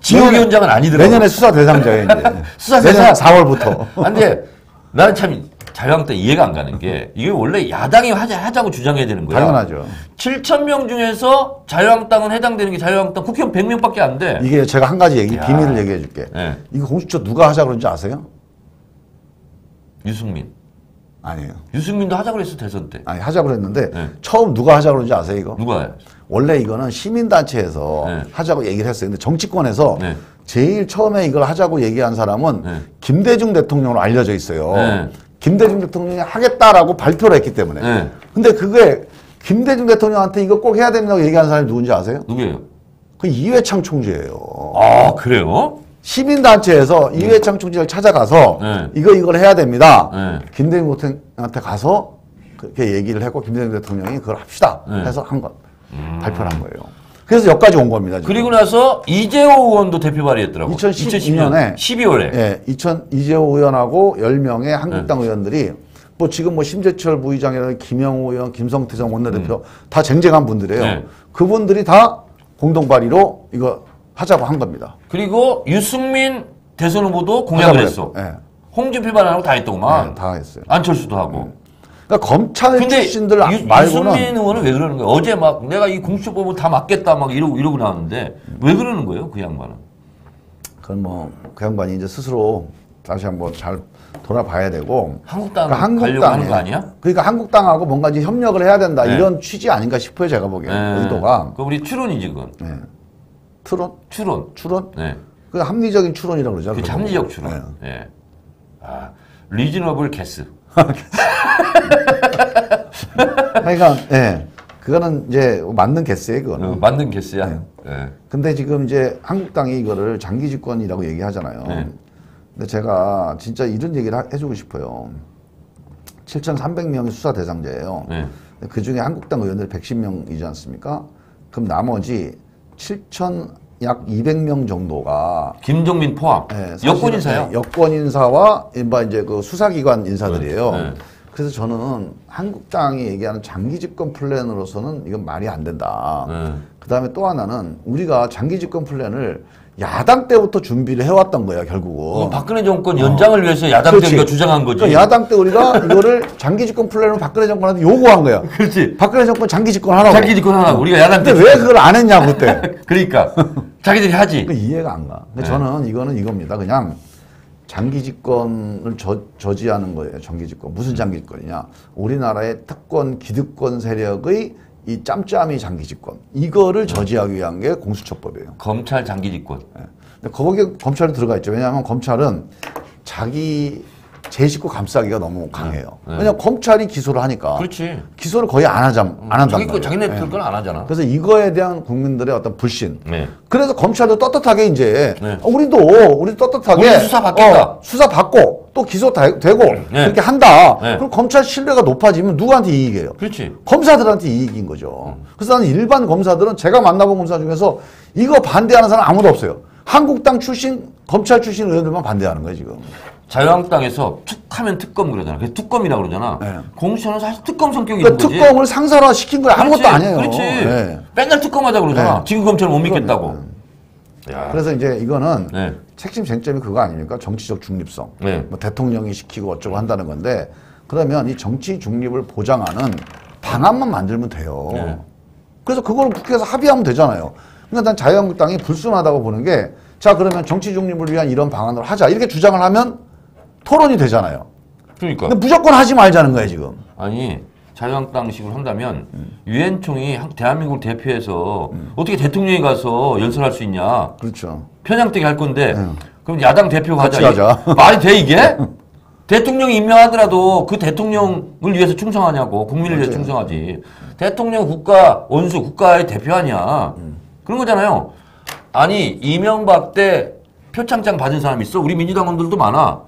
지역위원장은 아니더라고요. 내년에 수사 대상자예요, 이제. 수사 대상 4월부터. 근데 나는 참 자유한국당 이해가 안 가는 게 이게 원래 야당이 하자고 주장해야 되는 거야. 당연하죠. 7,000명 중에서 자유한국당은 해당되는 게 자유한국당 국회의원 100명밖에 안 돼. 이게 제가 한 가지 비밀을 얘기해 줄게. 이거 공수처 누가 하자고 그런지 아세요? 유승민. 아니에요. 유승민도 하자고 그랬어, 대선 때. 아니, 하자고 그랬는데 처음 누가 하자고 그런지 아세요, 이거? 누가? 원래 이거는 시민단체에서 하자고 얘기를 했어요. 근데 정치권에서 제일 처음에 이걸 하자고 얘기한 사람은 김대중 대통령으로 알려져 있어요. 김대중 대통령이 하겠다라고 발표를 했기 때문에. 네. 근데 그게 김대중 대통령한테 이거 꼭 해야 된다고 얘기하는 사람이 누군지 아세요? 누구예요? 그 이회창 총재예요. 아, 그래요? 시민단체에서 이회창 총재를 찾아가서 이걸 해야 됩니다. 김대중 대통령한테 가서 그렇게 얘기를 했고 김대중 대통령이 그걸 합시다 해서 한 것. 발표를 한 거예요. 그래서 여기까지 온 겁니다. 지금. 그리고 나서 이재호 의원도 대표 발의했더라고요. 2012년에 12월에. 예, 이재호 의원하고 10명의 한국당 의원들이 뭐 지금 뭐 심재철 부의장이라는 김영호 의원, 김성태 전 원내대표 다 쟁쟁한 분들이에요. 그분들이 다 공동 발의로 이거 하자고 한 겁니다. 그리고 유승민 대선 후보도 공약을 했어. 홍준표 발언하고 다 했더구만. 다 했어요. 안철수도 하고. 그러니까 검찰 출신들 말고는 유승민 의원은 왜 그러는 거예요? 어제 막 내가 이 공수처법을 다 맞겠다 막 이러고 나왔는데 왜 그러는 거예요? 그 양반은? 그건 뭐 그 양반이 이제 스스로 다시 한번 잘 돌아봐야 되고 한국당 가려고 하는 거 아니야? 그러니까 한국당하고 뭔가 이제 협력을 해야 된다 이런 취지 아닌가 싶어요. 제가 보기엔 의도가. 그 우리 추론이지 그건. 추론? 추론? 네. 그 합리적인 추론이라고 그러죠. 그 합리적 추론. 네. 아, 리즈너블 게스. 그러니까 그거는 이제 맞는 개수예요, 그거는. 맞는 개수야. 네. 근데 지금 이제 한국당이 이거를 장기 집권이라고 얘기하잖아요. 근데 제가 진짜 이런 얘기를 해주고 싶어요. 7,300명이 수사 대상자예요. 그 중에 한국당 의원들 110명이지 않습니까? 그럼 나머지 7,약 200명 정도가 김종민 포함. 여권 인사요? 여권 인사와 이제 그 수사기관 인사들이에요. 그래서 저는 한국당이 얘기하는 장기 집권 플랜으로서는 이건 말이 안 된다. 그 다음에 또 하나는 우리가 장기 집권 플랜을 야당 때부터 준비를 해왔던 거야, 결국은. 박근혜 정권 연장을 위해서 야당 때 우리가 주장한 거지. 그러니까 야당 때 우리가 이거를 장기 집권 플랜으로 박근혜 정권한테 요구한 거야. 그렇지. 박근혜 정권 장기 집권 하라고. 장기 집권 하라고. 우리가 야당 때. 근데 왜 그걸 안 했냐고, 그때. 그러니까. 자기들이 하지. 이해가 안 가. 근데 저는 이거는 이겁니다. 그냥 장기 집권을 저지하는 거예요. 장기 집권. 무슨 장기 집권이냐. 우리나라의 특권, 기득권 세력의 이 짬짬이 장기 집권. 이거를 저지하기 위한 게 공수처법이에요. 검찰 장기 집권. 근데 거기에 검찰이 들어가 있죠. 왜냐하면 검찰은 자기 제 식구 감싸기가 너무 강해요. 왜냐면 검찰이 기소를 하니까. 그렇지. 기소를 거의 안 한단 말이에요. 자기네들 건 안 하잖아. 그래서 이거에 대한 국민들의 어떤 불신. 그래서 검찰도 떳떳하게 이제 우리도 떳떳하게 우리 수사 받겠다. 수사 받고 또 기소 되고 그렇게 한다. 그럼 검찰 신뢰가 높아지면 누구한테 이익이에요? 그렇지. 검사들한테 이익인 거죠. 그래서 나는 일반 검사들은 제가 만나본 검사 중에서 이거 반대하는 사람 아무도 없어요. 한국당 출신 검찰 출신 의원들만 반대하는 거예요 지금. 자유한국당에서 툭하면 특검 그러잖아. 그래서 특검이라고 그러잖아. 공수처는 사실 특검 성격이 그러니까 있는 거지. 특검을 상사화 시킨 거 아무것도 아니에요. 그렇지. 맨날 특검하자 그러잖아. 지금 검찰 못 믿겠다고. 그래서 이제 이거는 핵심 쟁점이 그거 아닙니까? 정치적 중립성. 뭐 대통령이 시키고 어쩌고 한다는 건데 그러면 이 정치 중립을 보장하는 방안만 만들면 돼요. 그래서 그걸 국회에서 합의하면 되잖아요. 그러니까 난 자유한국당이 불순하다고 보는 게 자 그러면 정치 중립을 위한 이런 방안을 하자 이렇게 주장을 하면 토론이 되잖아요. 그러니까. 근데 무조건 하지 말자는 거예요 지금. 아니 자유한국당식으로 한다면 유엔총이 대한민국을 대표해서 어떻게 대통령이 가서 연설할 수 있냐. 그렇죠. 편향되게 할 건데 그럼 야당 대표가 하자. 말이 돼 이게? 대통령이 임명하더라도 그 대통령을 위해서 충성하냐고. 국민을 위해서 충성하지. 대통령 국가 원수 국가의 대표 아니야. 그런 거잖아요. 아니 이명박 때 표창장 받은 사람 있어? 우리 민주당원들도 많아.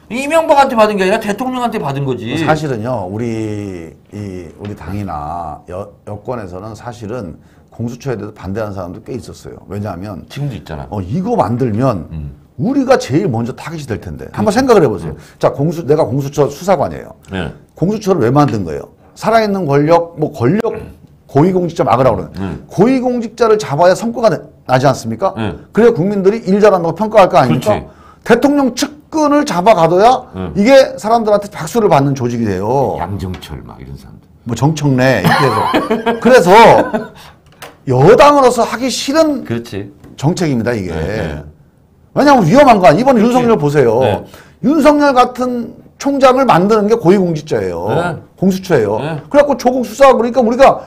이명박한테 받은 게 아니라 대통령한테 받은 거지. 사실은요, 우리 당이나 여권에서는 사실은 공수처에 대해서 반대하는 사람도 꽤 있었어요. 왜냐하면 지금도 있잖아. 이거 만들면 우리가 제일 먼저 타깃이 될 텐데. 한번 생각을 해보세요. 자, 내가 공수처 수사관이에요. 공수처를 왜 만든 거예요? 살아있는 권력, 고위공직자 막으라고 그러는. 고위공직자를 잡아야 성과가 나지 않습니까? 그래야 국민들이 일 잘한다고 평가할 거 아닙니까? 그렇지. 대통령 측근을 잡아가둬야 이게 사람들한테 박수를 받는 조직이 돼요. 양정철 막 이런 사람들. 뭐 정청래 이렇게 해서. 그래서 여당으로서 하기 싫은 그렇지. 정책입니다 이게. 왜냐하면 위험한 거 아니에요. 이번에 윤석열 보세요. 윤석열 같은 총장을 만드는 게 고위공직자예요. 공수처예요. 그래갖고 조국 수사 그러니까 우리가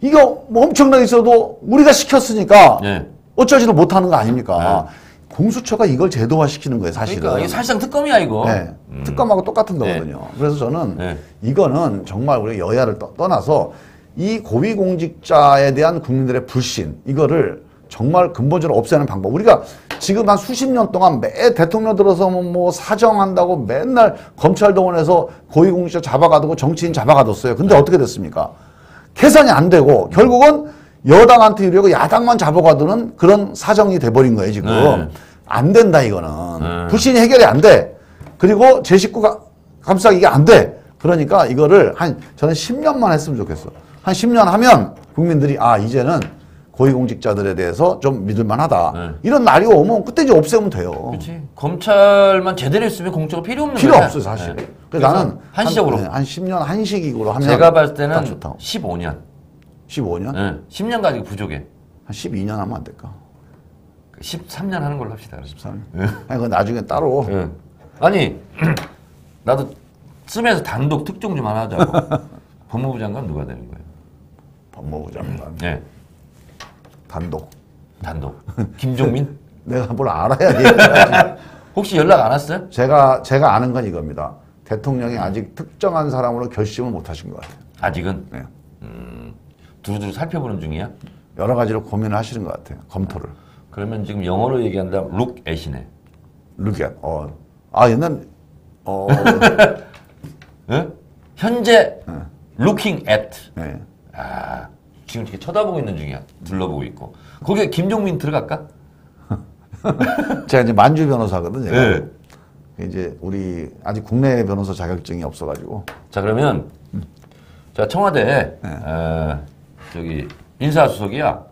이거 뭐 엄청나게 있어도 우리가 시켰으니까 어쩌지도 못하는 거 아닙니까? 공수처가 이걸 제도화시키는 거예요, 사실은. 그러니까 이게 사실상 특검이야 이거. 네. 특검하고 똑같은 거거든요. 그래서 저는 이거는 정말 우리 여야를 떠나서 이 고위공직자에 대한 국민들의 불신 이거를 정말 근본적으로 없애는 방법. 우리가 지금 한 수십 년 동안 매 대통령 들어서 뭐 사정한다고 맨날 검찰 동원해서 고위공직자 잡아가두고 정치인 잡아가뒀어요. 근데 어떻게 됐습니까? 계산이 안 되고 결국은 여당한테 유리하고 야당만 잡아가두는 그런 사정이 돼버린 거예요, 지금. 안 된다, 이거는. 불신이 해결이 안 돼. 그리고 제 식구 감싸기 이게 안 돼. 그러니까 이거를 저는 10년만 했으면 좋겠어. 한 10년 하면 국민들이 이제는 고위공직자들에 대해서 좀 믿을만하다. 이런 날이 오면 그때 이제 없애면 돼요. 그렇지. 검찰만 제대로 했으면 공처가 필요 없는 필요 거야. 없어요, 사실. 그래서 나는 한시적으로 한 10년 한식으로 하면 제가 봤을 때는 좋다고. 15년. 15년? 네. 10년 가지고 부족해. 한 12년 하면 안 될까? 13년 하는 걸로 합시다. 13년. 아니, 그건 나중에 따로. 아니, 나도 쓰면서 단독 특종 좀 하나 하자고. 법무부 장관 누가 되는 거예요? 법무부 장관. 네. 단독. 김종민? 내가 뭘 알아야 돼. 혹시 연락 안 왔어요? 제가 아는 건 이겁니다. 대통령이 아직 특정한 사람으로 결심을 못 하신 것 같아요. 아직은? 네. 두루두루 살펴보는 중이야? 여러 가지로 고민을 하시는 것 같아요. 검토를. 그러면 지금 영어로 얘기한다면 look at이네. look at. 옛날 네? 현재 looking at. 네. 지금 이렇게 쳐다보고 있는 중이야. 둘러보고 있고. 거기에 김종민 들어갈까? 제가 이제 만주 변호사거든, 제가. 네. 이제 우리 아직 국내 변호사 자격증이 없어가지고. 자, 그러면 자, 청와대 저기 인사수석이야.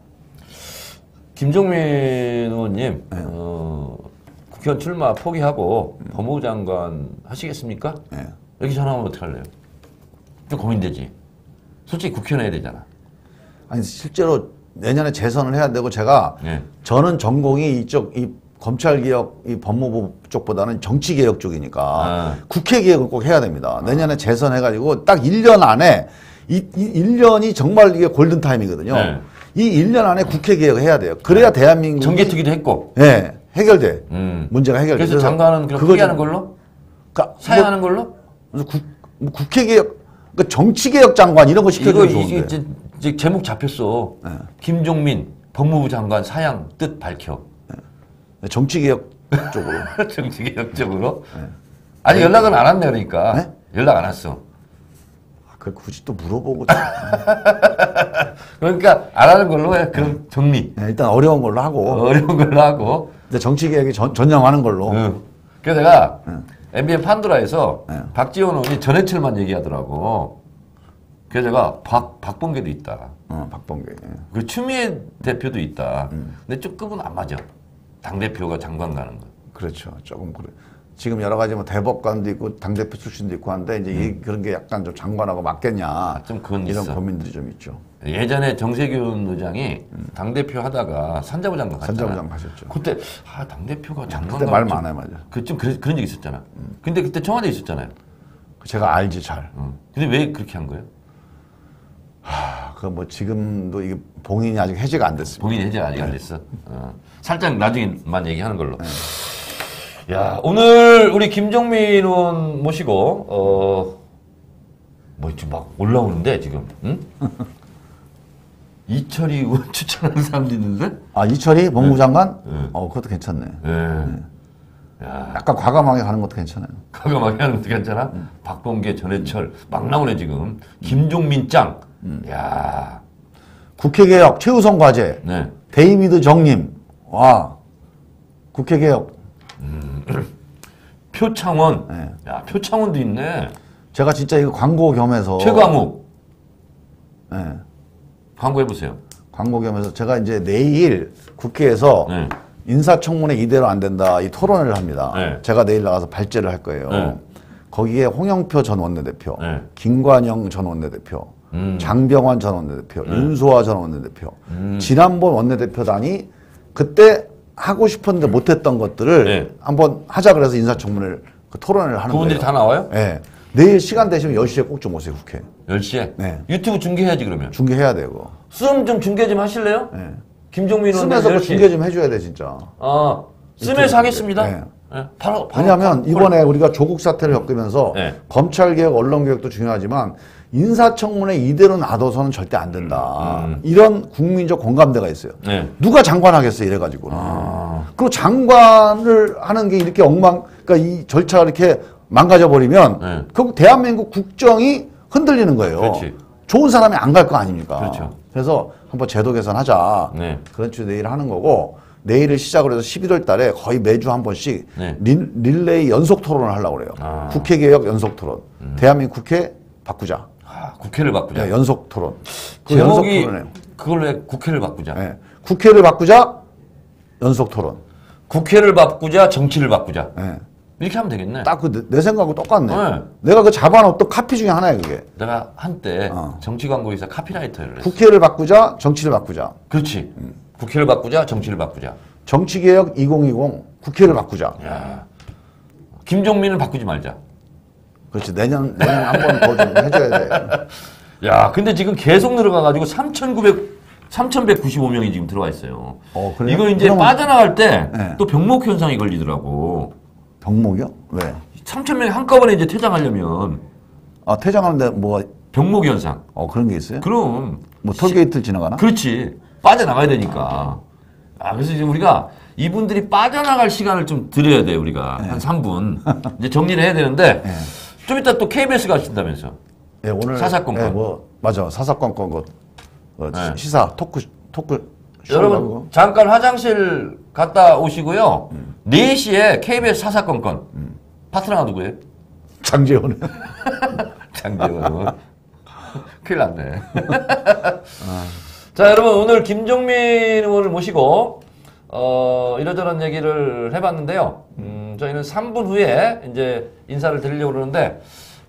김종민 의원님 국회의원 출마 포기하고 법무부 장관 하시겠습니까? 이렇게 전화하면 어떡할래요? 좀 고민되지. 솔직히 국회의원 해야 되잖아. 아니 실제로 내년에 재선을 해야 되고 제가 저는 전공이 이 검찰개혁 이 법무부 쪽보다는 정치개혁 쪽이니까 국회개혁을 꼭 해야 됩니다. 내년에 재선해가지고 딱 1년 안에 이 1년이 정말 이게 골든타임이거든요. 이 1년 안에 국회개혁을 해야 돼요. 그래야 대한민국이 정개특위도 했고 해결돼. 문제가 해결돼. 그래서 장관은 그럼 포기하는 걸로? 그러니까 사양하는 걸로? 국회개혁 그러니까 정치개혁 장관 이런 거 시켜주면 좋은데. 이제 제목 잡혔어. 김종민 법무부 장관 사양 뜻 밝혀. 정치개혁 쪽으로. 정치개혁 쪽으로? 아직 연락은 안 왔네 그러니까. 연락 안 왔어. 그 굳이 또 물어보고. 그러니까 안 하는 걸로 해. 그럼 정리. 일단 어려운 걸로 하고. 어려운 걸로 하고. 근데 정치개혁이 전념하는 걸로. 그래서 내가 MBN 판도라에서 박지원 의원이 전해철만 얘기하더라고. 그래서 제가 박범계도 있다. 박범계. 그 추미애 대표도 있다. 근데 조금은 안 맞아. 당대표가 장관 가는 거. 그렇죠. 조금 그래. 지금 여러 가지 뭐 대법관도 있고 당대표 출신도 있고 한데 이제 그런 게 약간 좀 장관하고 맞겠냐. 좀 그건 이런 있어. 고민들이 좀 있죠. 예전에 정세균 의장이 당대표 하다가 산자부 장관 갔잖아. 산자부 장관 가셨죠. 그때 당대표가 장관 그때 말 많아요, 맞아. 그런 적 있었잖아. 근데 그때 청와대에 있었잖아요. 제가 알지 잘. 근데 왜 그렇게 한 거예요? 그 뭐 지금도 이게 봉인이 아직 해제가 안 됐습니다. 봉인이 해제가 아직 안 됐어. 살짝 나중에만 얘기하는 걸로. 야, 오늘 우리 김종민 의원 모시고 뭐 지금 막 올라오는데 지금. 응? 이철희 의원 추천하는 사람도 있는데? 이철희 법무부 장관? 그것도 괜찮네. 야. 약간 과감하게 가는 것도 괜찮아요. 과감하게 하는 것도 괜찮아? 박범계, 전해철 막 나오네 지금. 김종민 짱. 야. 국회개혁 최우선 과제. 데이비드 정님. 와. 국회개혁. 표창원. 야, 표창원도 있네. 제가 진짜 이거 광고 겸해서. 최광욱. 광고 해보세요. 광고 겸해서 제가 이제 내일 국회에서 인사청문회 이대로 안 된다 이 토론을 합니다. 제가 내일 나가서 발제를 할 거예요. 거기에 홍영표 전 원내대표, 김관영 전 원내대표, 장병환 전 원내대표, 윤소아 전 원내대표, 지난번 원내대표단이 그때 하고 싶었는데 못했던 것들을 한번 하자 그래서 인사청문회를 토론을 하는 그분들이 거예요. 다 나와요? 네. 내일 시간 되시면 10시에 꼭 좀 오세요, 국회. 10시에? 네. 유튜브 중계해야지 그러면. 중계해야 되고. 좀 중계 좀 하실래요? 김종민 의원 쓰면서 중계 좀 해줘야 돼, 진짜. 쓰면서 하겠습니다. 네. 네. 바로 왜냐하면 이번에 우리가 조국 사태를 겪으면서 네. 검찰개혁, 언론개혁도 중요하지만 인사청문회 이대로 놔둬서는 절대 안 된다. 이런 국민적 공감대가 있어요. 네. 누가 장관하겠어 이래가지고는. 그리고 장관을 하는 게 이렇게 그러니까 이 절차가 이렇게 망가져버리면 네. 결국 대한민국 국정이 흔들리는 거예요. 그렇지. 좋은 사람이 안 갈 거 아닙니까? 그렇죠. 그래서 한번 제도 개선하자. 네. 그런 식으로 내일 하는 거고 내일을 시작으로 해서 11월 달에 거의 매주 한 번씩 네. 릴레이 연속 토론을 하려고 그래요. 국회 개혁 연속 토론. 대한민국 국회 바꾸자. 국회를 바꾸자. 네, 연속 토론. 제목이 그걸 왜 국회를 바꾸자. 네. 국회를 바꾸자. 연속 토론. 국회를 바꾸자. 정치를 바꾸자. 네. 이렇게 하면 되겠네. 딱 내 생각하고 똑같네. 네. 내가 그 잡아놓던 카피 중에 하나야 그게. 내가 한때 정치 광고에서 카피라이터를 했어. 국회를 바꾸자. 정치를 바꾸자. 그렇지. 국회를 바꾸자. 정치를 바꾸자. 정치개혁 2020 국회를 바꾸자. 야. 김종민을 바꾸지 말자. 그렇지. 내년 한 번 더 좀 해줘야 돼. 야, 근데 지금 계속 늘어가가지고 3,195명이 지금 들어와 있어요. 그래요? 이거 이제 그러면, 빠져나갈 때 네. 또 병목 현상이 걸리더라고. 병목이요? 왜? 3,000명이 한꺼번에 이제 퇴장하려면 퇴장하는데 뭐 병목 현상. 그런 게 있어요? 그럼 뭐 톨게이트를 지나가나? 그렇지. 빠져나가야 되니까. 그래서 이제 우리가 이분들이 빠져나갈 시간을 좀 드려야 돼, 우리가. 한 3분. 이제 정리를 해야 되는데, 좀 이따 또 KBS 가신다면서. 네, 오늘. 사사건건. 네, 맞아. 사사건건 시사, 토크 여러분, 잠깐 화장실 갔다 오시고요. 4시에 KBS 사사건건. 파트너가 누구예요? 장재원. 장재원. 큰일 났네. 자, 여러분, 오늘 김종민 의원을 모시고, 이러저런 얘기를 해봤는데요. 저희는 3분 후에 이제 인사를 드리려고 그러는데,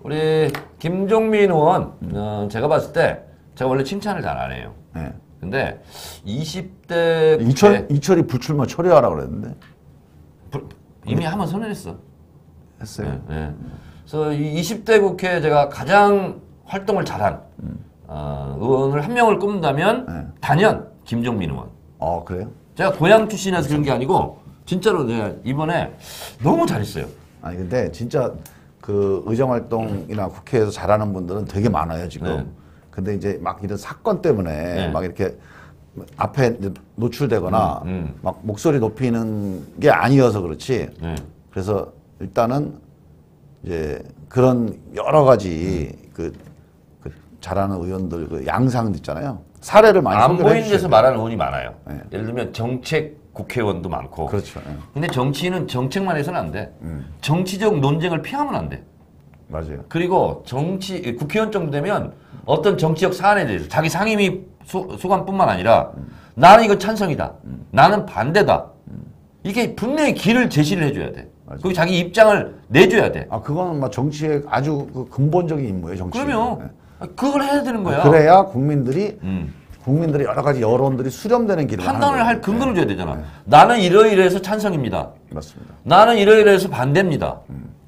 우리 김종민 의원, 제가 봤을 때, 제가 원래 칭찬을 잘 안 해요. 네. 근데 20대 이철이 불출마 처리하라고 그랬는데. 이미 한번 선언했어. 했어요. 네, 네. 그래서 이 20대 국회에 제가 가장 활동을 잘한 의원을 한 명을 꼽는다면 단연 김종민 의원. 그래요? 제가 고향 출신이라서 그런 게 아니고 진짜로 내가 이번에 너무 잘했어요. 아니 근데 진짜 그 의정활동이나 국회에서 잘하는 분들은 되게 많아요 지금. 네. 근데 이제 막 이런 사건 때문에 네. 막 이렇게 앞에 노출되거나 막 목소리 높이는 게 아니어서 그렇지. 네. 그래서 일단은 이제 그런 여러 가지 그 잘하는 의원들 그 양상 있잖아요. 사례를 많이 안 소개를 보이는 데서 말하는 의원이 많아요. 네. 예를 들면 정책 국회의원도 많고. 그렇죠. 네. 근데 정치는 정책만 해서는 안 돼. 정치적 논쟁을 피하면 안 돼. 맞아요. 그리고 국회의원 정도 되면 어떤 정치적 사안에 대해서 자기 상임위 소관뿐만 아니라 나는 이거 찬성이다. 나는 반대다. 이게 분명히 길을 제시를 해줘야 돼. 그리고 자기 입장을 내줘야 돼. 그거는 막 정치의 아주 그 근본적인 임무예요, 정치. 그러면 네. 그걸 해야 되는 거야. 그래야 국민들이 여러 가지 여론들이 수렴되는 길을 판단을 할 근거를 네. 줘야 되잖아. 네. 나는 이러이러해서 찬성입니다. 맞습니다. 나는 이러이러해서 반대입니다.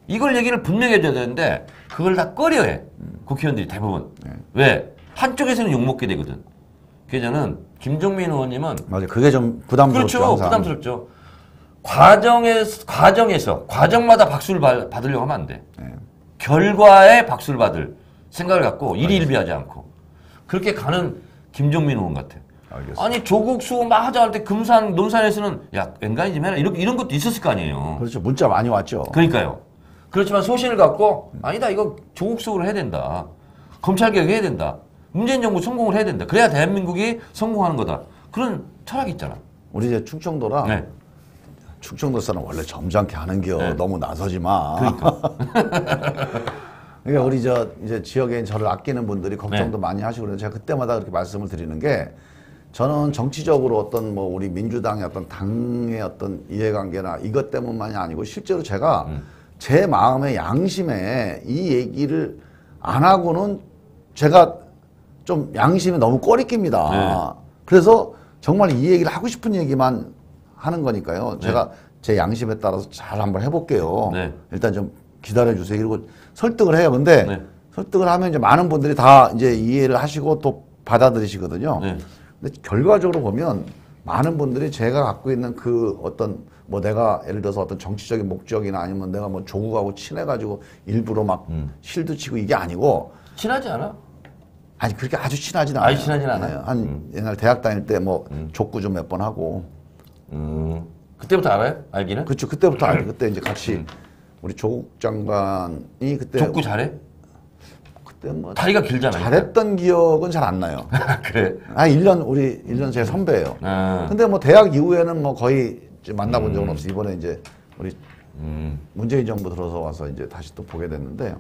이걸 얘기를 분명히 해줘야 되는데 그걸 다 꺼려해. 국회의원들이 대부분. 네. 왜? 한쪽에서는 욕먹게 되거든. 그래서 저는 김종민 의원님은 맞아요. 그게 좀 부담스럽죠. 그렇죠. 항상. 부담스럽죠. 과정마다 박수를 받으려고 하면 안 돼. 네. 결과에 박수를 받을 생각을 갖고 일희일비하지 않고 그렇게 가는 김종민 의원 같아요. 알겠습니다. 아니 조국 수호 막 하자 할 때 금산 논산에서는 야 웬간히 좀 해라 이런 것도 있었을 거 아니에요. 그렇죠. 문자 많이 왔죠. 그러니까요. 그렇지만 소신을 갖고 아니다 이거 조국 수호를 해야 된다. 검찰 개혁 해야 된다. 문재인 정부 성공을 해야 된다. 그래야 대한민국이 성공하는 거다. 그런 철학이 있잖아. 우리 이제 충청도라 네. 충청도 사람 원래 점잖게 하는 겨. 네. 너무 나서지 마. 그러니까. 그러니까 우리 이제 지역에 저를 아끼는 분들이 걱정도 많이 하시고 그래서 제가 그때마다 그렇게 말씀을 드리는 게 저는 정치적으로 어떤 뭐 우리 민주당의 어떤 당의 어떤 이해관계나 이것 때문만이 아니고 실제로 제가 제 마음의 양심에 이 얘기를 안 하고는 제가 좀 양심이 너무 꺼리낍니다. 네. 그래서 정말 이 얘기를 하고 싶은 얘기만 하는 거니까요. 제가 제 양심에 따라서 잘 한번 해볼게요. 네. 일단 좀 기다려주세요. 그리고 설득을 해요. 근데 네. 설득을 하면 이제 많은 분들이 다 이제 이해를 하시고 또 받아들이시거든요. 네. 근데 결과적으로 보면 많은 분들이 제가 갖고 있는 그 어떤 뭐 내가 예를 들어서 어떤 정치적인 목적이나 아니면 내가 뭐 조국하고 친해가지고 일부러 막 실드 치고 이게 아니고 친하지 않아? 아니 그렇게 아주 친하진 않아요. 아주 친하진 않아요. 네, 한 옛날 대학 다닐 때 뭐 족구 좀 몇 번 하고. 그때부터 알아요? 알기는? 그렇죠. 그때부터 알죠. 그때 이제 같이 우리 조국 장관이 그때 족구 잘해? 그때 뭐 다리가 길잖아요. 잘했던 기억은 잘 안 나요. 그래. 아 1년 제 선배예요. 근데 뭐 대학 이후에는 뭐 거의 이제 만나본 적은 없어. 이번에 이제 우리 문재인 정부 들어서 와서 이제 다시 또 보게 됐는데,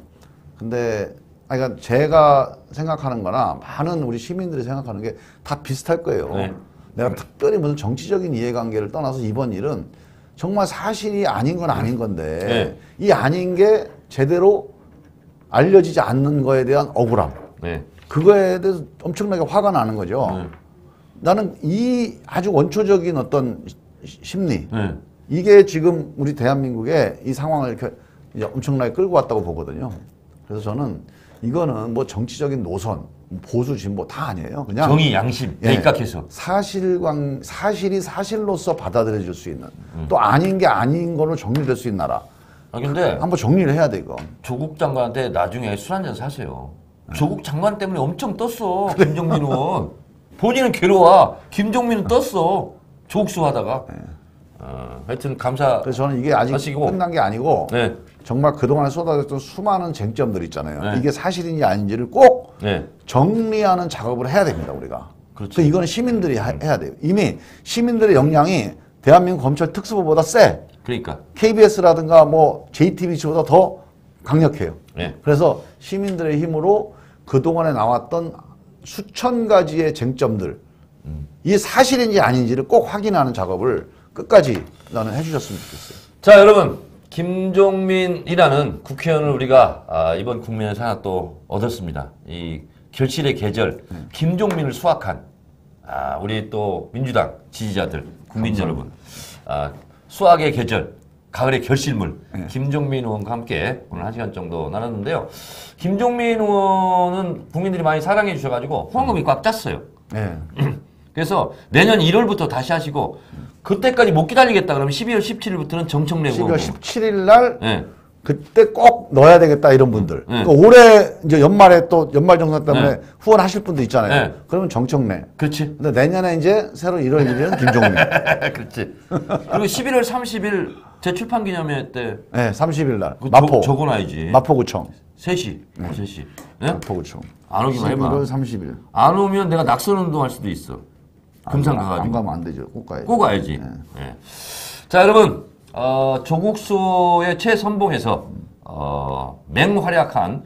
근데 그러니까 제가 생각하는 거나 많은 우리 시민들이 생각하는 게 다 비슷할 거예요. 네. 내가 특별히 무슨 정치적인 이해관계를 떠나서 이번 일은 정말 사실이 아닌 건 아닌 건데 이 아닌 게 제대로 알려지지 않는 거에 대한 억울함. 그거에 대해서 엄청나게 화가 나는 거죠. 나는 이 아주 원초적인 어떤 심리, 이게 지금 우리 대한민국의 이 상황을 이렇게 이제 엄청나게 끌고 왔다고 보거든요. 그래서 저는 이거는 뭐 정치적인 노선, 보수 진보 다 아니에요. 그냥 정의, 양심, 대입각해서 사실이 사실로서 받아들여질 수 있는, 또 아닌 게 아닌 걸로 정리될 수 있는 나라. 근데 한번 정리를 해야 돼 이거. 조국 장관한테 나중에 술 한잔 사세요. 조국 장관 때문에 엄청 떴어. 김종민 의원. 본인은 괴로워. 김종민은 떴어. 조국수 하다가. 하여튼 감사. 그래서 저는 이게 아직 하시고. 끝난 게 아니고 정말 그동안 쏟아졌던 수많은 쟁점들 있잖아요. 이게 사실인지 아닌지를 꼭 정리하는 작업을 해야 됩니다, 우리가. 그래서 이거는 시민들이 해야 돼요. 이미 시민들의 역량이 대한민국 검찰 특수부보다 세. 그러니까. KBS라든가 뭐 JTBC보다 더 강력해요. 그래서 시민들의 힘으로 그동안에 나왔던 수천 가지의 쟁점들, 이게 사실인지 아닌지를 꼭 확인하는 작업을 끝까지 나는 해주셨으면 좋겠어요. 자, 여러분. 김종민이라는 국회의원을 우리가 이번 국면에서 하나 또 얻었습니다. 이 결실의 계절, 김종민을 수확한 우리 또 민주당 지지자들, 국민 여러분, 수확의 계절, 가을의 결실물, 김종민 의원과 함께 오늘 1시간 정도 나눴는데요. 김종민 의원은 국민들이 많이 사랑해 주셔가지고 후원금이 꽉 찼어요. 그래서 내년 1월부터 다시 하시고 그때까지 못 기다리겠다 그러면 12월 17일부터는 정청래 후원금. 12월 17일 날 그때 꼭 넣어야 되겠다 이런 분들. 그러니까 올해 이제 연말에 또 연말정산 때문에 후원하실 분도 있잖아요. 그러면 정청래. 그렇지. 근데 내년에 이제 새로 1월 1일은 김종민. 그렇지. 그리고 11월 30일 제 출판 기념회 때. 30일 날. 그 마포. 적어놔야지. 마포구청. 3시. 3시. 마포구청. 안 오기만 해봐. 11월 30일. 안 오면 내가 낙선 운동할 수도 있어. 금상 가가지고. 안 가면 안 되죠. 꼭 가야지. 꼭 가야지. 자, 여러분. 조국수의 최선봉에서 맹활약한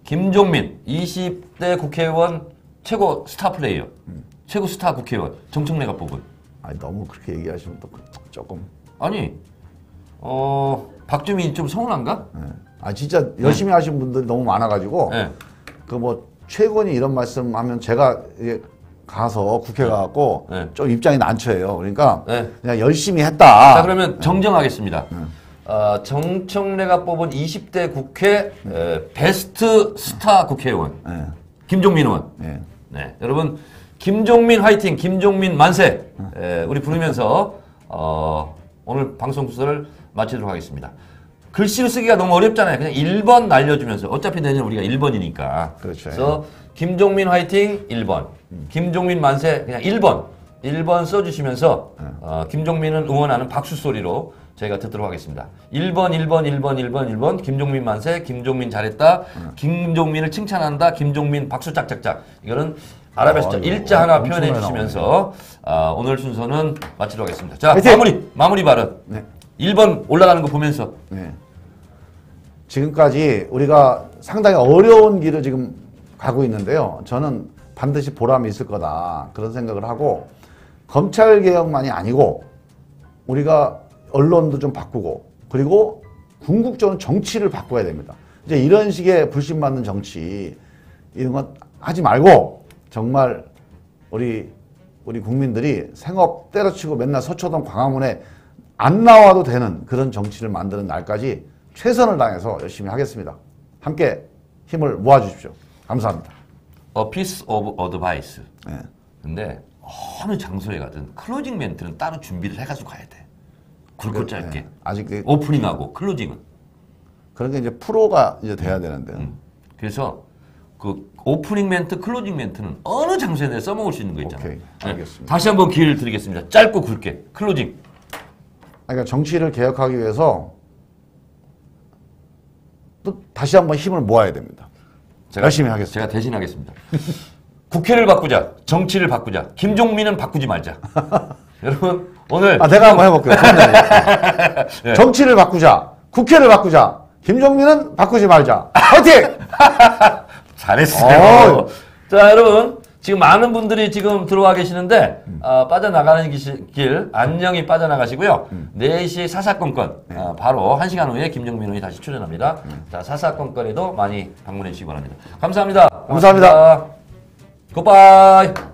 김종민 20대 국회의원 최고 스타 플레이어, 최고 스타 국회의원 정청래가 뽑은. 아니 너무 그렇게 얘기하시면 또 조금. 아니 박주민 좀 서운한가? 진짜 열심히 하신 분들이 너무 많아가지고 그 뭐 최고니 이런 말씀하면 제가 가서 국회 가갖고 좀 입장이 난처해요. 그러니까 그냥 열심히 했다. 자, 그러면 정정하겠습니다. 정청래가 뽑은 20대 국회 베스트 스타 국회의원 김종민 의원. 여러분 김종민 화이팅, 김종민 만세. 우리 부르면서 오늘 방송 순서를 마치도록 하겠습니다. 글씨로 쓰기가 너무 어렵잖아요. 그냥 1번 날려주면서 어차피 내년 우리가 1번이니까. 그렇죠. 그래서 김종민 화이팅 1번, 김종민 만세 그냥 1번 써주시면서 김종민은 응원하는 박수 소리로 저희가 듣도록 하겠습니다. 1번 김종민 만세, 김종민 잘했다, 김종민을 칭찬한다, 김종민 박수 짝짝짝. 이거는 아랍의 숫자 일자 하나 표현해 주시면서 오늘 순서는 마치도록 하겠습니다. 자, 마무리 발언. 1번 올라가는 거 보면서. 지금까지 우리가 상당히 어려운 길을 지금 가고 있는데요. 저는 반드시 보람이 있을 거다. 그런 생각을 하고, 검찰개혁만이 아니고 우리가 언론도 좀 바꾸고, 그리고 궁극적으로 정치를 바꿔야 됩니다. 이제 이런 식의 불신받는 정치 이런 건 하지 말고 정말 우리 국민들이 생업 때려치고 맨날 서초동 광화문에 안 나와도 되는 그런 정치를 만드는 날까지 최선을 다해서 열심히 하겠습니다. 함께 힘을 모아주십시오. 감사합니다. A piece of advice. 근데 어느 장소에 가든 클로징 멘트는 따로 준비를 해가지고 가야 돼. 굵고 짧게. 네. 아직 오프닝하고 클로징은. 그런 게 이제 프로가 이제 돼야 되는데. 그래서 그 오프닝 멘트, 클로징 멘트는 어느 장소에 내가 써먹을 수 있는 거 있잖아요. 오케이, 알겠습니다. 네. 다시 한번 기회를 드리겠습니다. 짧고 굵게 클로징. 그러니까 정치를 개혁하기 위해서 또 다시 한번 힘을 모아야 됩니다. 열심히 하겠습니다. 제가 대신하겠습니다. 국회를 바꾸자, 정치를 바꾸자, 김종민은 바꾸지 말자. 여러분 오늘 내가 한번 해볼게요. 네. 정치를 바꾸자, 국회를 바꾸자, 김종민은 바꾸지 말자. 화이팅! 잘했어요. 자, 여러분. 지금 많은 분들이 지금 들어와 계시는데, 빠져나가는 길, 안녕히 빠져나가시고요. 4시 사사건건, 바로 1시간 후에 김종민 의원이 다시 출연합니다. 자, 사사건건에도 많이 방문해 주시기 바랍니다. 감사합니다. 감사합니다. 굿바이.